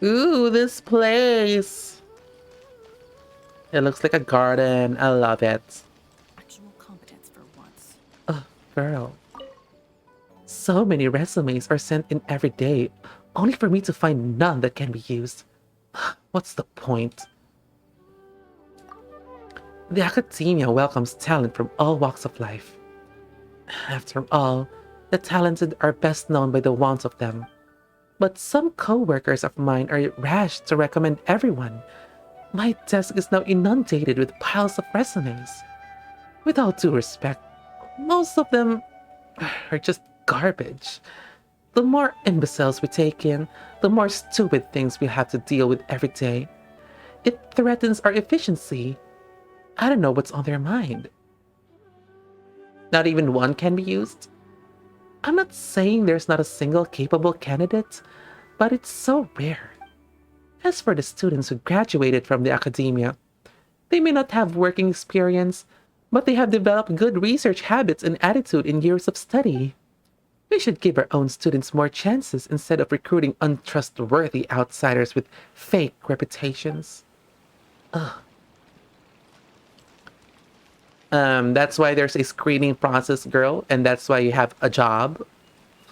Ooh, this place. It looks like a garden. I love it. Actual competence for once. Oh, girl. So many resumes are sent in every day, only for me to find none that can be used. What's the point? The academia welcomes talent from all walks of life. After all, the talented are best known by the wants of them. But some co-workers of mine are rash to recommend everyone. My desk is now inundated with piles of resumes. With all due respect, most of them are just garbage. The more imbeciles we take in, the more stupid things we have to deal with every day. It threatens our efficiency. I don't know what's on their mind. Not even one can be used? I'm not saying there's not a single capable candidate, but it's so rare. As for the students who graduated from the academia, they may not have working experience, but they have developed good research habits and attitude in years of study. We should give our own students more chances instead of recruiting untrustworthy outsiders with fake reputations. Ugh. That's why there's a screening process, girl, and that's why you have a job.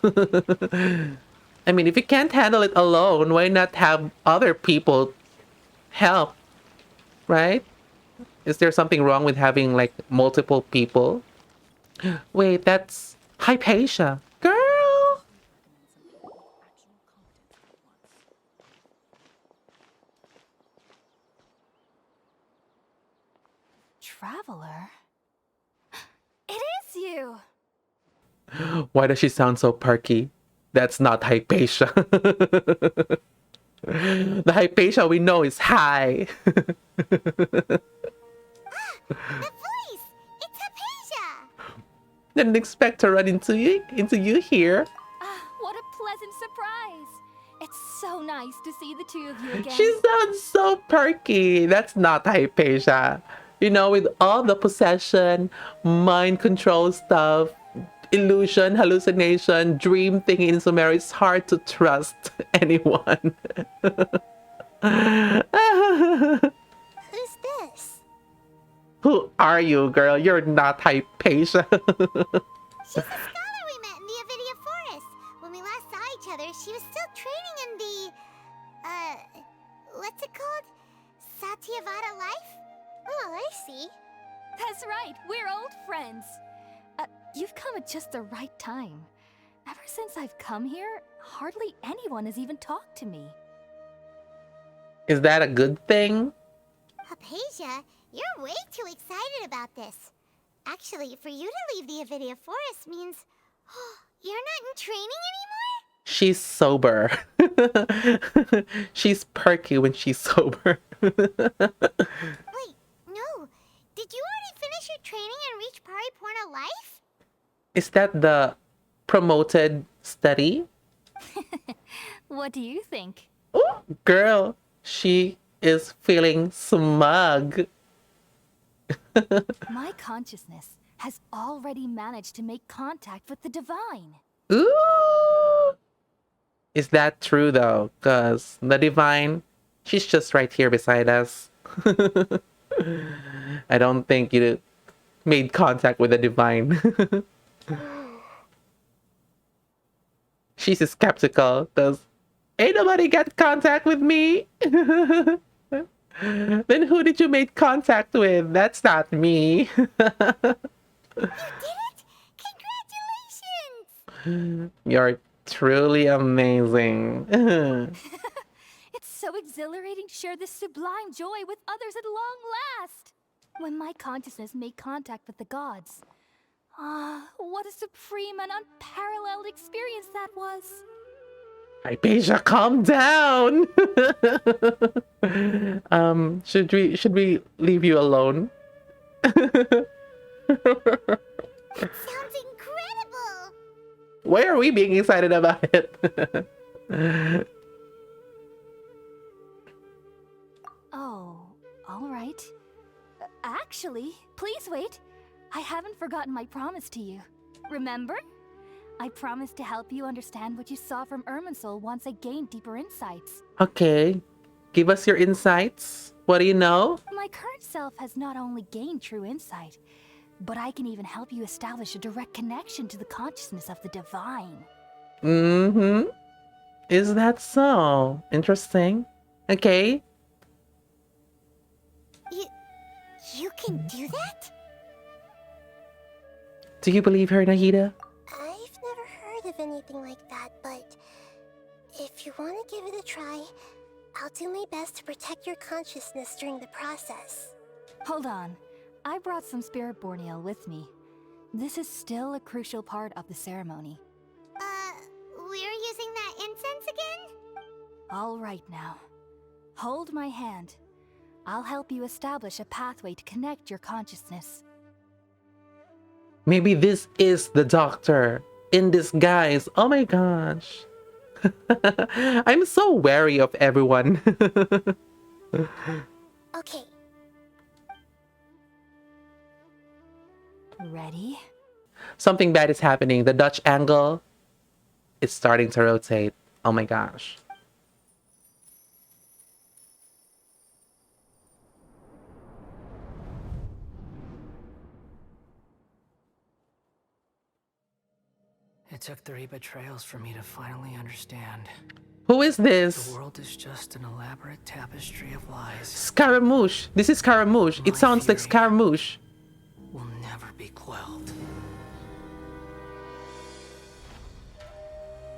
I mean, if you can't handle it alone, why not have other people help, right? Is there something wrong with having, like, multiple people? Wait, that's Hypatia. Girl! Traveler? It is you! Why does she sound so perky? That's not Hypatia. The Hypatia we know is high. The voice! It's Hypatia! Didn't expect to run into you here. What a pleasant surprise! It's so nice to see the two of you again. She sounds so perky. That's not Hypatia. You know, with all the possession, mind control stuff, illusion, hallucination, dream thingy in Sumeru, it's hard to trust anyone. Who's this? Who are you, girl? You're not Hypatia. She's a scholar we met in the Avidia Forest. When we last saw each other, she was still training in the... what's it called? Satyavada life? Oh, I see. That's right, we're old friends. You've come at just the right time. Ever since I've come here, hardly anyone has even talked to me. Is that a good thing? Hypatia, you're way too excited about this. Actually, for you to leave the Avidia Forest means... you're not in training anymore? She's sober. She's perky when she's sober. Wait, no. Did you already finish your training and reach Pariporna life? Is that the promoted study? What do you think? Ooh, girl, she is feeling smug. My consciousness has already managed to make contact with the divine. Ooh! Is that true though? Because the divine, she's just right here beside us. I don't think you made contact with the divine. She's skeptical because ain't nobody got contact with me. Then who did you make contact with? That's not me. You did it! Congratulations! You're truly amazing. It's so exhilarating to share this sublime joy with others at long last. When my consciousness made contact with the gods. What a supreme and unparalleled experience that was. Hypatia, calm down. Should we leave you alone? That sounds incredible! Why are we being excited about it? Oh, all right. Actually, please wait. I haven't forgotten my promise to you. Remember? I promised to help you understand what you saw from Irminsul once I gained deeper insights. Okay, give us your insights. What do you know? My current self has not only gained true insight, but I can even help you establish a direct connection to the consciousness of the divine. Mm-hmm. Is that so? Interesting. Okay. You can do that? Do you believe her, Nahida? I've never heard of anything like that, but if you want to give it a try, I'll do my best to protect your consciousness during the process. Hold on. I brought some spirit borneal with me. This is still a crucial part of the ceremony. We're using that incense again? All right now. Hold my hand. I'll help you establish a pathway to connect your consciousness. Maybe this is the doctor in disguise. Oh my gosh. I'm so wary of everyone. Okay, Ready? Something bad is happening. The Dutch angle is starting to rotate. Oh my gosh. It took 3 betrayals for me to finally understand. Who is The this? world is just an elaborate tapestry of lies. Scaramouche. This is Scaramouche. It My sounds like fury Scaramouche. will never be quelled.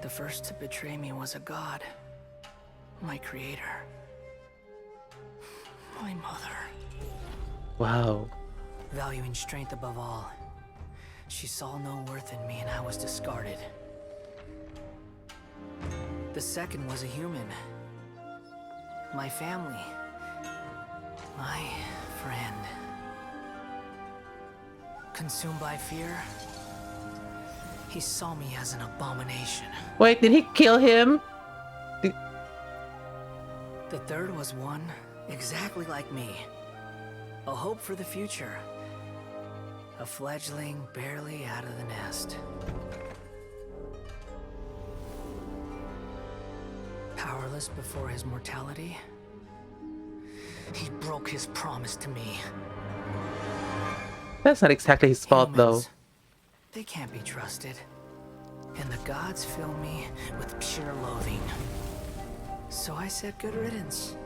The first to betray me was a god. My creator. My mother. Wow. Valuing strength above all, she saw no worth in me and I was discarded. The second was a human. My family. My friend. Consumed by fear, he saw me as an abomination. Wait, did he kill him? The third was one exactly like me. A hope for the future. A fledgling barely out of the nest. Powerless before his mortality, he broke his promise to me. That's not exactly his fault though. Humans, they can't be trusted. And the gods fill me with pure loathing. So I said good riddance.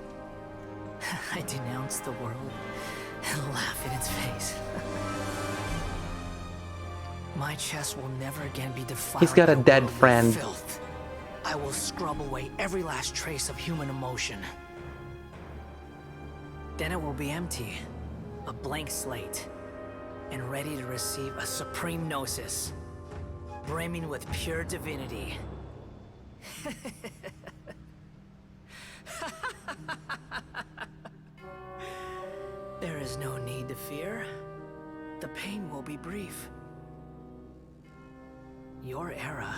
I denounced the world and laugh in its face. My chest will never again be defiled. He's got a by dead worldly friend. Filth. I will scrub away every last trace of human emotion. Then it will be empty, a blank slate, and ready to receive a supreme gnosis, brimming with pure divinity. There is no need to fear. The pain will be brief. Your era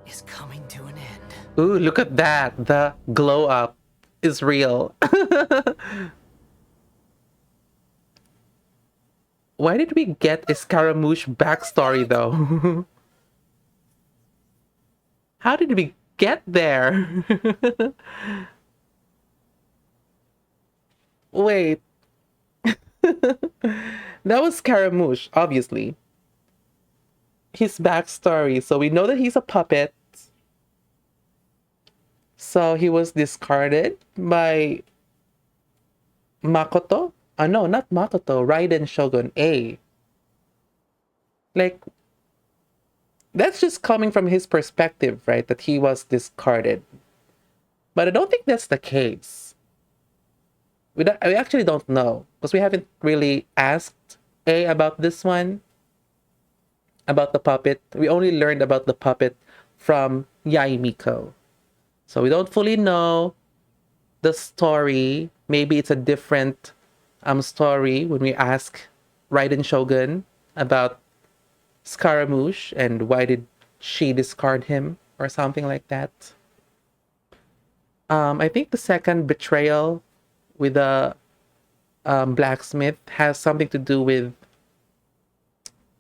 is coming to an end. Ooh, look at that. The glow up is real. Why did we get a Scaramouche backstory though? How did we get there? Wait. That was Scaramouche, obviously. His backstory. So we know that he's a puppet. So he was discarded by Makoto? No, not Makoto. Raiden Shogun A. Like, that's just coming from his perspective, right? That he was discarded. But I don't think that's the case. We actually don't know. Because we haven't really asked A about this one. About the puppet. We only learned about the puppet from Yai Miko. So we don't fully know the story. Maybe it's a different story when we ask Raiden Shogun about Scaramouche and why did she discard him or something like that. I think the second betrayal with the blacksmith has something to do with...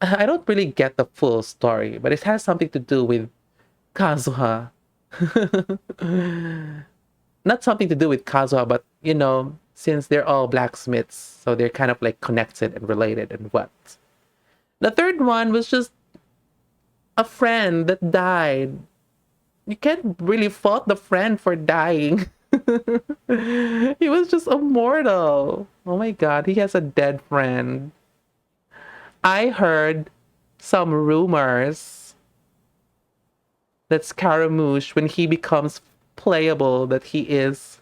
I don't really get the full story, but it has something to do with Kazuha. Not something to do with Kazuha, but you know, since they're all blacksmiths, so they're kind of like connected and related and what. The third one was just a friend that died. You can't really fault the friend for dying. He was just immortal. Oh my god, he has a dead friend. I heard some rumors that Scaramouche, when he becomes playable, that he is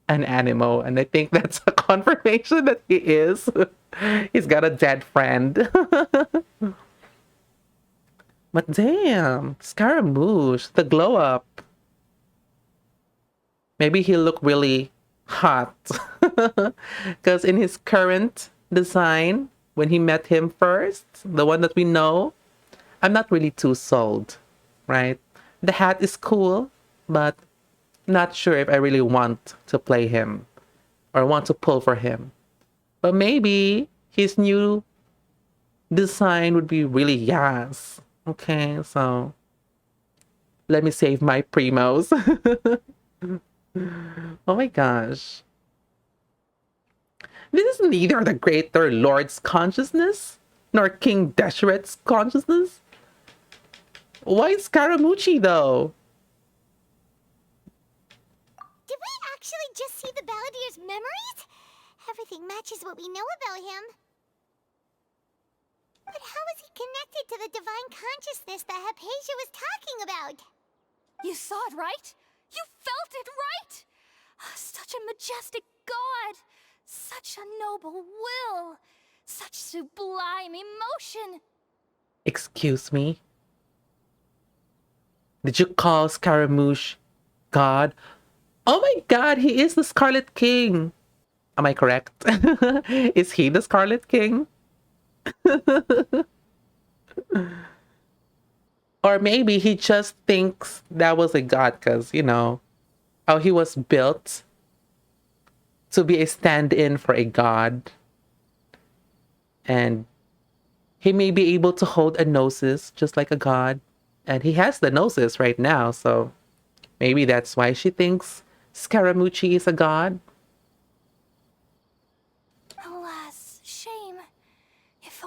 an animal. And I think that's a confirmation that he is. He's got a dead friend. But damn, Scaramouche, the glow up. Maybe he'll look really hot. Because in his current design, when he met him first, the one that we know, I'm not really too sold, right? The hat is cool, but not sure if I really want to play him or want to pull for him. But maybe his new design would be really yes. Okay, so let me save my primos. Oh my gosh. This is neither the Greater Lord's consciousness nor King Desheret's consciousness. Why Scaramucci though? Did we actually just see the Balladier's memories? Everything matches what we know about him. But how is he connected to the divine consciousness that Hypatia was talking about? You saw it, right? You felt it, right? Such a majestic god! Such a noble will! Such sublime emotion! Excuse me? Did you call Scaramouche God? Oh my god, he is the Scarlet King! Am I correct? Is he the Scarlet King? Or maybe he just thinks that was a god because, you know, how he was built to be a stand-in for a god. And he may be able to hold a gnosis just like a god. And he has the gnosis right now, so maybe that's why she thinks Scaramucci is a god. Alas, shame. If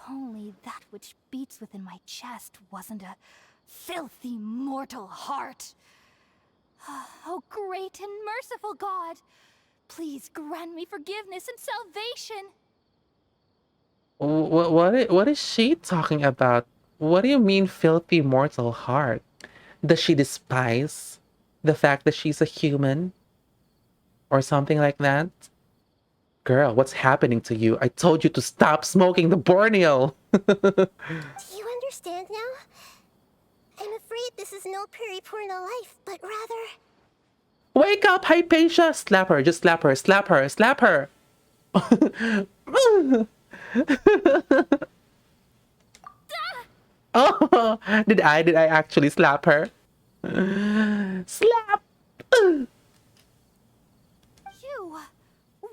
only that which beats within my chest wasn't a filthy mortal heart. Oh, great and merciful God, please grant me forgiveness and salvation. What is she talking about? What do you mean filthy mortal heart? Does she despise the fact that she's a human? Or something like that? Girl, what's happening to you? I told you to stop smoking the Borneo. Do you understand now? I'm afraid this is no periporno life, but rather... Wake up, Hypatia! Slap her, just slap her, slap her, slap her! Oh, did I actually slap her? Slap! You!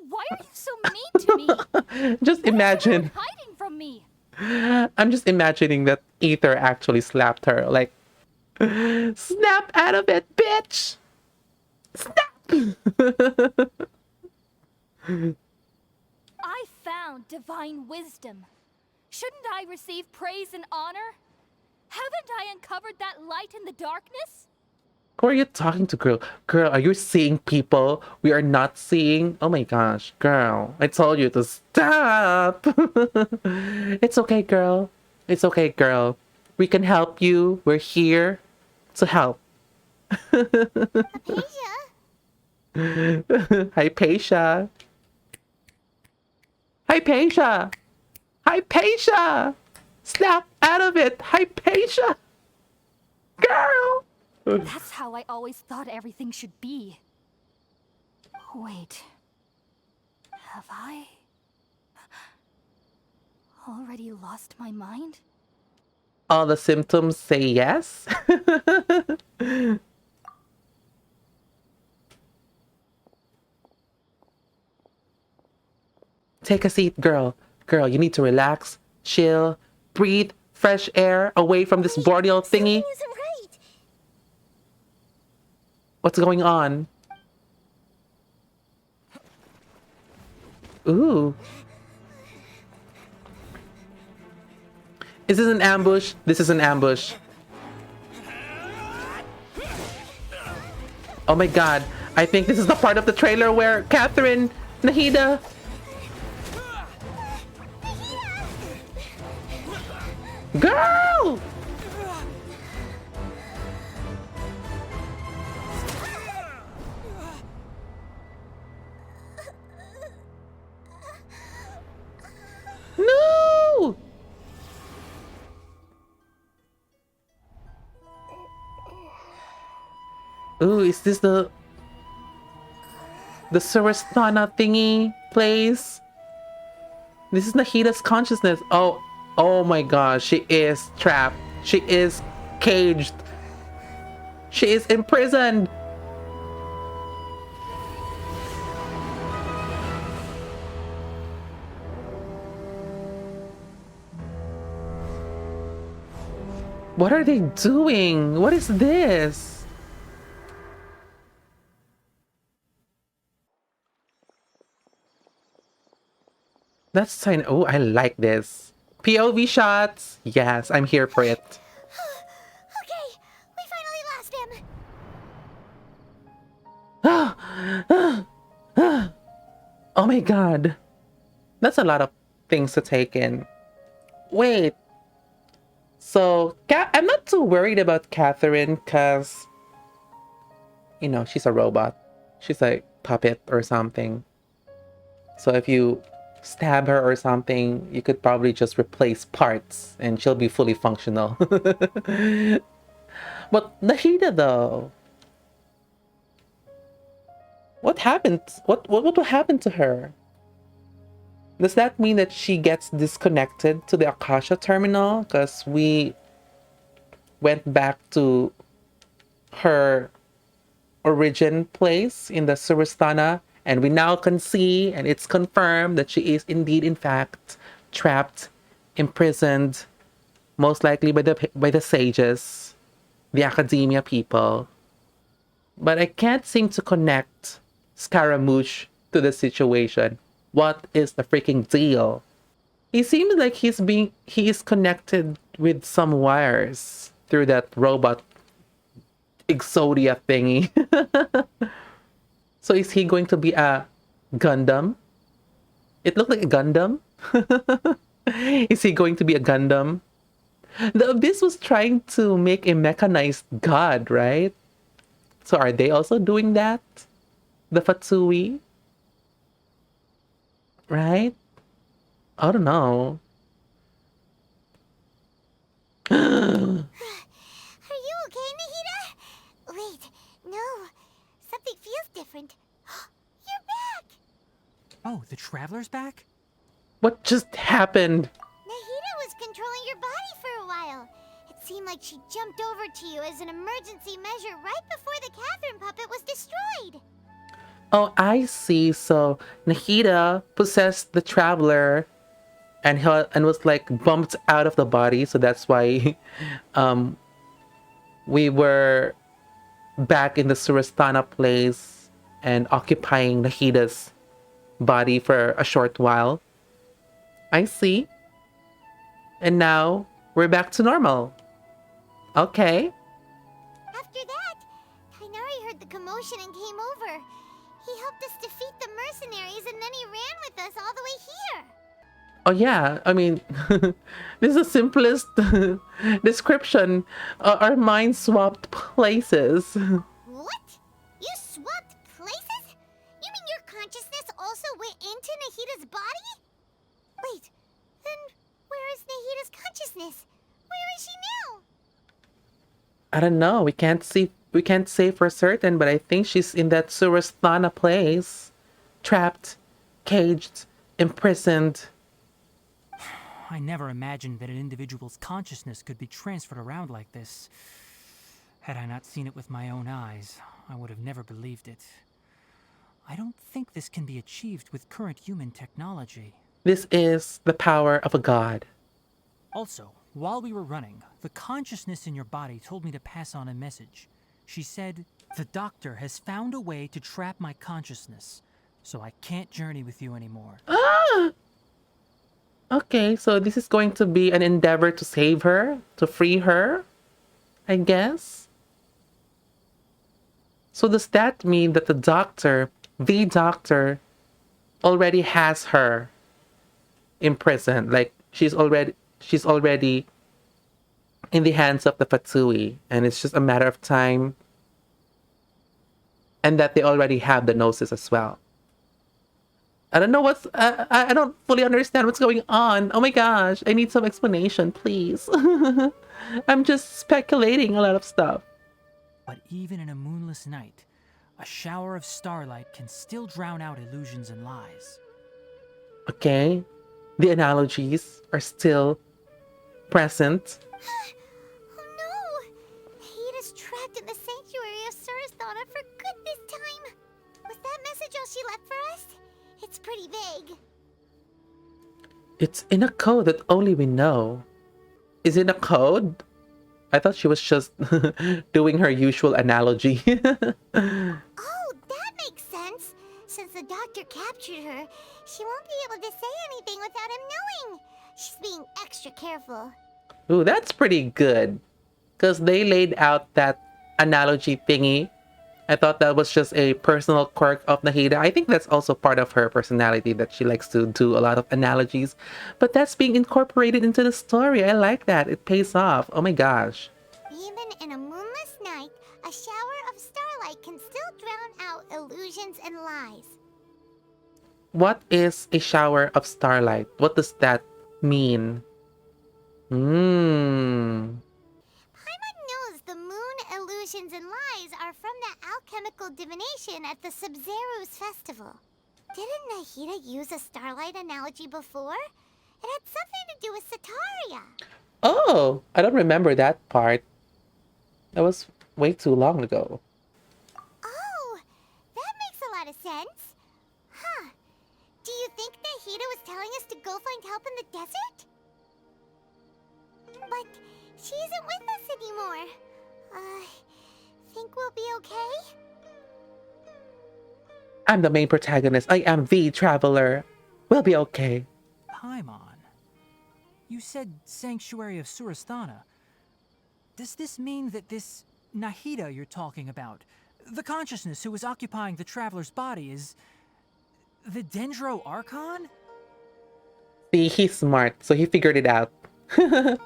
Why are you so mean to me? Just imagine. Hiding from me! I'm just imagining that Ether actually slapped her. Like, snap out of it, bitch! Snap! I found divine wisdom. Shouldn't I receive praise and honor? Haven't I uncovered that light in the darkness? Who are you talking to, girl? Girl, are you seeing people we are not seeing? Oh my gosh, girl. I told you to stop. It's okay, girl. It's okay, girl. We can help you. We're here to help. Apesia? Hypatia. Hypatia. Hypatia. Snap out of it. Hypatia. Girl. That's how I always thought everything should be. Wait. Have I already lost my mind? All the symptoms say yes. Take a seat, girl. Girl, you need to relax, chill, breathe fresh air away from this boreal thingy. Something isn't right. What's going on? Ooh. Is this an ambush? This is an ambush. Oh my god. I think this is the part of the trailer where Catherine, Nahida. Girl! No! Ooh, is this the Surastana thingy place? This is Nahida's consciousness. Oh my gosh, she is trapped. She is caged. She is imprisoned. What are they doing? What is this? That's sign. Oh, I like this. POV shots. Yes, I'm here for it. Okay, we finally lost him. Oh my god. That's a lot of things to take in. Wait. So, I'm not too worried about Catherine because, you know, she's a robot. She's a puppet or something. So if you stab her or something, you could probably just replace parts and she'll be fully functional. But Nahida though, what happened? What will happen to her? Does that mean that she gets disconnected to the Akasha terminal? Because we went back to her origin place in the Surastana, and we now can see, and it's confirmed that she is indeed, in fact, trapped, imprisoned, most likely by the sages, the academia people. But I can't seem to connect Scaramouche to the situation. What is the freaking deal? He seems like he is connected with some wires through that robot Exodia thingy. So is he going to be a Gundam? It looked like a Gundam. Is he going to be a Gundam? The Abyss was trying to make a mechanized god, right? So are they also doing that? The Fatsui? Right? I don't know. Are you okay, Nahida? Wait, no. Something feels different. You're back! Oh, the Traveler's back? What just happened? Nahida was controlling your body for a while. seemed like she jumped over to you as an emergency measure right before the Catherine puppet was destroyed. Oh, I see. So Nahida possessed the traveler and was like bumped out of the body. So that's why we were back in the Surastana place and occupying Nahida's body for a short while. I see. And now we're back to normal. Okay. After that, Tainari heard the commotion and came over. He helped us defeat the mercenaries and then he ran with us all the way here. Oh yeah, I mean, this is the simplest description. Our minds swapped places. What? You swapped places? You mean your consciousness also went into Nahida's body? Wait, then where is Nahida's consciousness? Where is she now? I don't know. We can't say for certain, but I think she's in that Surasthana place, trapped, caged, imprisoned. I never imagined that an individual's consciousness could be transferred around like this. Had I not seen it with my own eyes, I would have never believed it. I don't think this can be achieved with current human technology. This is the power of a god. Also, while we were running, the consciousness in your body told me to pass on a message. She said, "The doctor has found a way to trap my consciousness, so I can't journey with you anymore." Ah! Okay, so this is going to be an endeavor to save her, to free her, I guess. So does that mean that the doctor, already has her imprisoned? Like she's already in the hands of the Fatui, and it's just a matter of time, and that they already have the gnosis as well. I don't know I don't fully understand what's going on. Oh my gosh, I need some explanation, please. I'm just speculating a lot of stuff. But even in a moonless night, a shower of starlight can still drown out illusions and lies. Okay, the analogies are still present. Oh no! Nahida's trapped in the sanctuary of Surasthana for good this time. Was that message all she left for us? It's pretty vague. It's in a code that only we know. Is it a code? I thought she was just doing her usual analogy. Oh, that makes sense. Since the doctor captured her, she won't be able to say anything without him knowing. She's being extra careful. Ooh, that's pretty good. Because they laid out that analogy thingy. I thought that was just a personal quirk of Nahida. I think that's also part of her personality, that she likes to do a lot of analogies. But that's being incorporated into the story. I like that. It pays off. Oh my gosh. Even in a moonless night, a shower of starlight can still drown out illusions and lies. What is a shower of starlight? What does that mean? Paimon knows the moon illusions and lies are from the alchemical divination at the Sumeru's festival. Didn't Nahida use a starlight analogy before? It had something to do with Sataria. Oh, I don't remember that part. That was way too long ago. Oh, that makes a lot of sense. Huh. Do you think Nahida was telling us to go find help in the desert? But she isn't with us anymore. Think we'll be okay? I'm the main protagonist. I am the traveler. We'll be okay. Paimon, you said Sanctuary of Surasthana. Does this mean that this Nahida you're talking about, the consciousness who is occupying the traveler's body, is the Dendro Archon? See, he's smart, so he figured it out. Your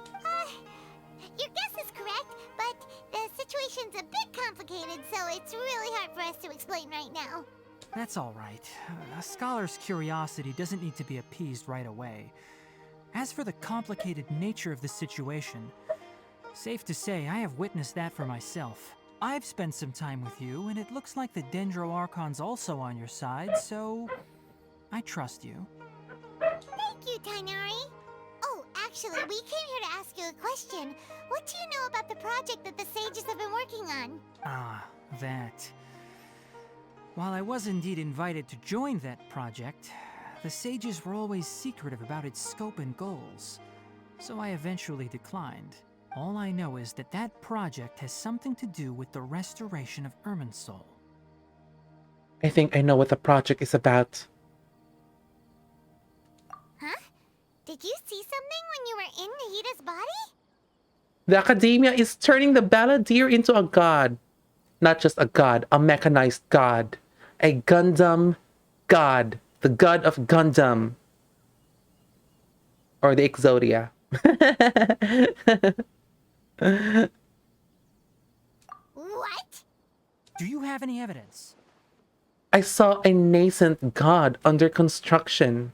guess is correct, but the situation's a bit complicated, so it's really hard for us to explain right now. That's all right. A scholar's curiosity doesn't need to be appeased right away. As for the complicated nature of the situation, safe to say I have witnessed that for myself. I've spent some time with you, and it looks like the Dendro Archon's also on your side, so I trust you. Thank you, Tainari. Oh, actually, Actually, we came here to ask you a question. What do you know about the project that the sages have been working on? Ah, that. While I was indeed invited to join that project, the sages were always secretive about its scope and goals, so I eventually declined. All I know is that that project has something to do with the restoration of Irminsul. I think I know what the project is about. Huh? Did you see something when you were in Nahida's body? The Academia is turning the Balladeer into a god. Not just a god, a mechanized god. A Gundam god. The god of Gundam. Or the Exodia. What? Do you have any evidence? I saw a nascent god under construction.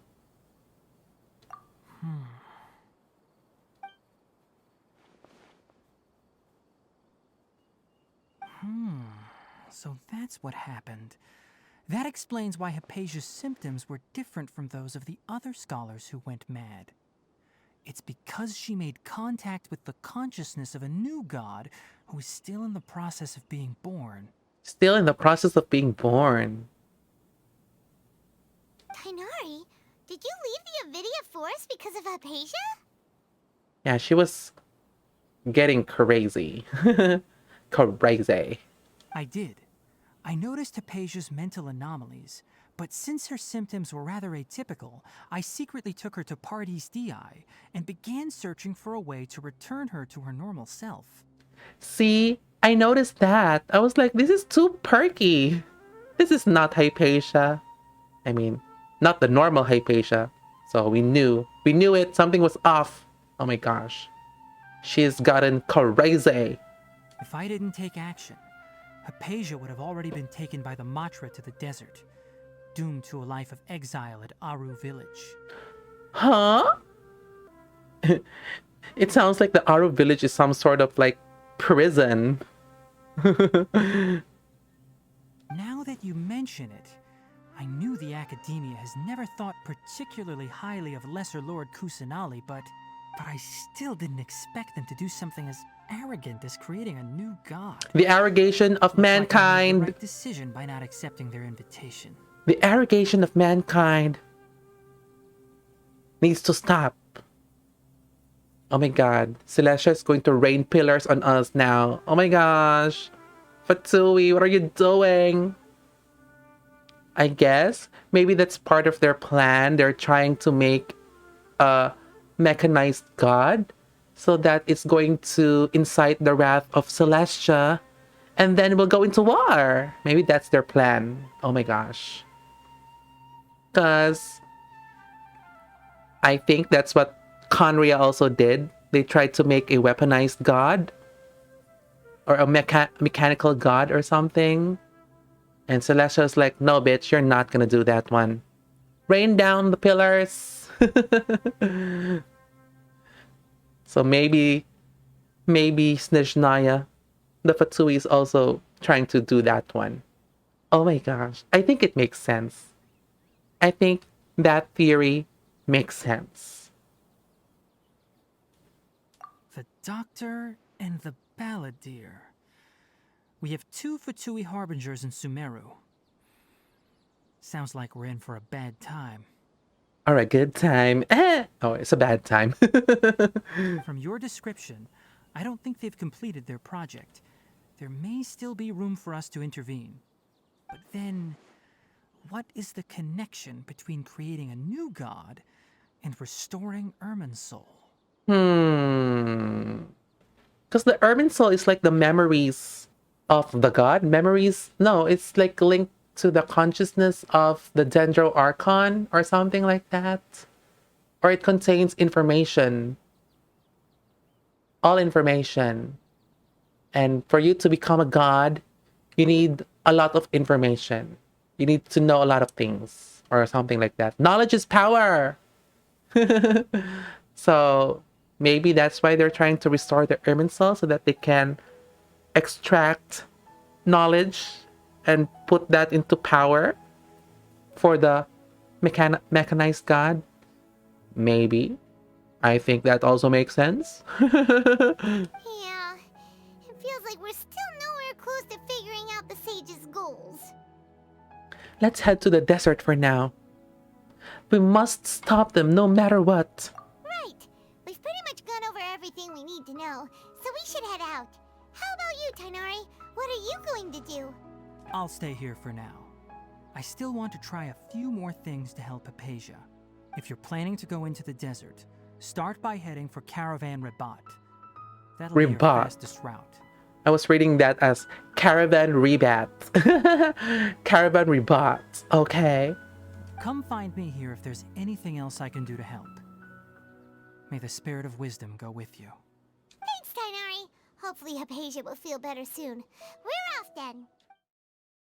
So that's what happened. That explains why Hypatia's symptoms were different from those of the other scholars who went mad. It's because she made contact with the consciousness of a new god who is still in the process of being born. Still in the process of being born. Tainari, did you leave the Avidia Forest because of Hypatia? Yeah, she was getting crazy. Crazy. I did. I noticed Hypatia's mental anomalies, but since her symptoms were rather atypical, I secretly took her to Party's DI and began searching for a way to return her to her normal self. See, I noticed that. I was like, this is too perky. This is not Hypatia. I mean, not the normal Hypatia. So we knew it. Something was off. Oh my gosh. She's gotten crazy. If I didn't take action, Hypatia would have already been taken by the Matra to the desert, doomed to a life of exile at Aru village. Huh? It sounds like the Aru village is some sort of like prison. Now that you mention it, I knew the Academia has never thought particularly highly of Lesser Lord Kusanali, but I still didn't expect them to do something as arrogant as creating a new god. The arrogation of Looks like I made mankind. the right decision by not accepting their invitation. The arrogation of mankind needs to stop. Oh my god. Celestia is going to rain pillars on us now. Oh my gosh. Fatsui, what are you doing? I guess maybe that's part of their plan. They're trying to make a mechanized god so that it's going to incite the wrath of Celestia and then we'll go into war. Maybe that's their plan. Oh my gosh. Because I think that's what Conria also did. They tried to make a weaponized god or a mechanical god or something. And Celestia's like, no, bitch, you're not gonna do that one. Rain down the pillars. So maybe Snezhnaya, the Fatsui, is also trying to do that one. Oh my gosh. I think it makes sense. I think that theory makes sense. The Doctor and the Balladeer. We have 2 Fatui Harbingers in Sumeru. Sounds like we're in for a bad time. Or a good time. Oh, it's a bad time. From your description, I don't think they've completed their project. There may still be room for us to intervene. But then, what is the connection between creating a new god and restoring Irminsul? Because the Irminsul is like the memories of the god. Memories? No, it's like linked to the consciousness of the Dendro Archon or something like that. Or it contains information. All information. And for you to become a god, you need a lot of information. You need to know a lot of things or something like that. Knowledge is power. So maybe that's why they're trying to restore the Irminsul so that they can extract knowledge and put that into power for the mechanized god. Maybe. I think that also makes sense. Yeah, it feels like we're still nowhere close to figuring out the sage's goals. Let's head to the desert for now. We must stop them no matter what. Right. We've pretty much gone over everything we need to know, so we should head out. How about you, Tainari? What are you going to do? I'll stay here for now. I still want to try a few more things to help Hypatia. If you're planning to go into the desert, start by heading for Caravan Rabat. That'll be your Rabat. fastest route. I was reading that as Caravan Rebat. Caravan Rebat. Okay. Come find me here if there's anything else I can do to help. May the spirit of wisdom go with you. Thanks, Tainari. Hopefully Hypatia will feel better soon. We're off then.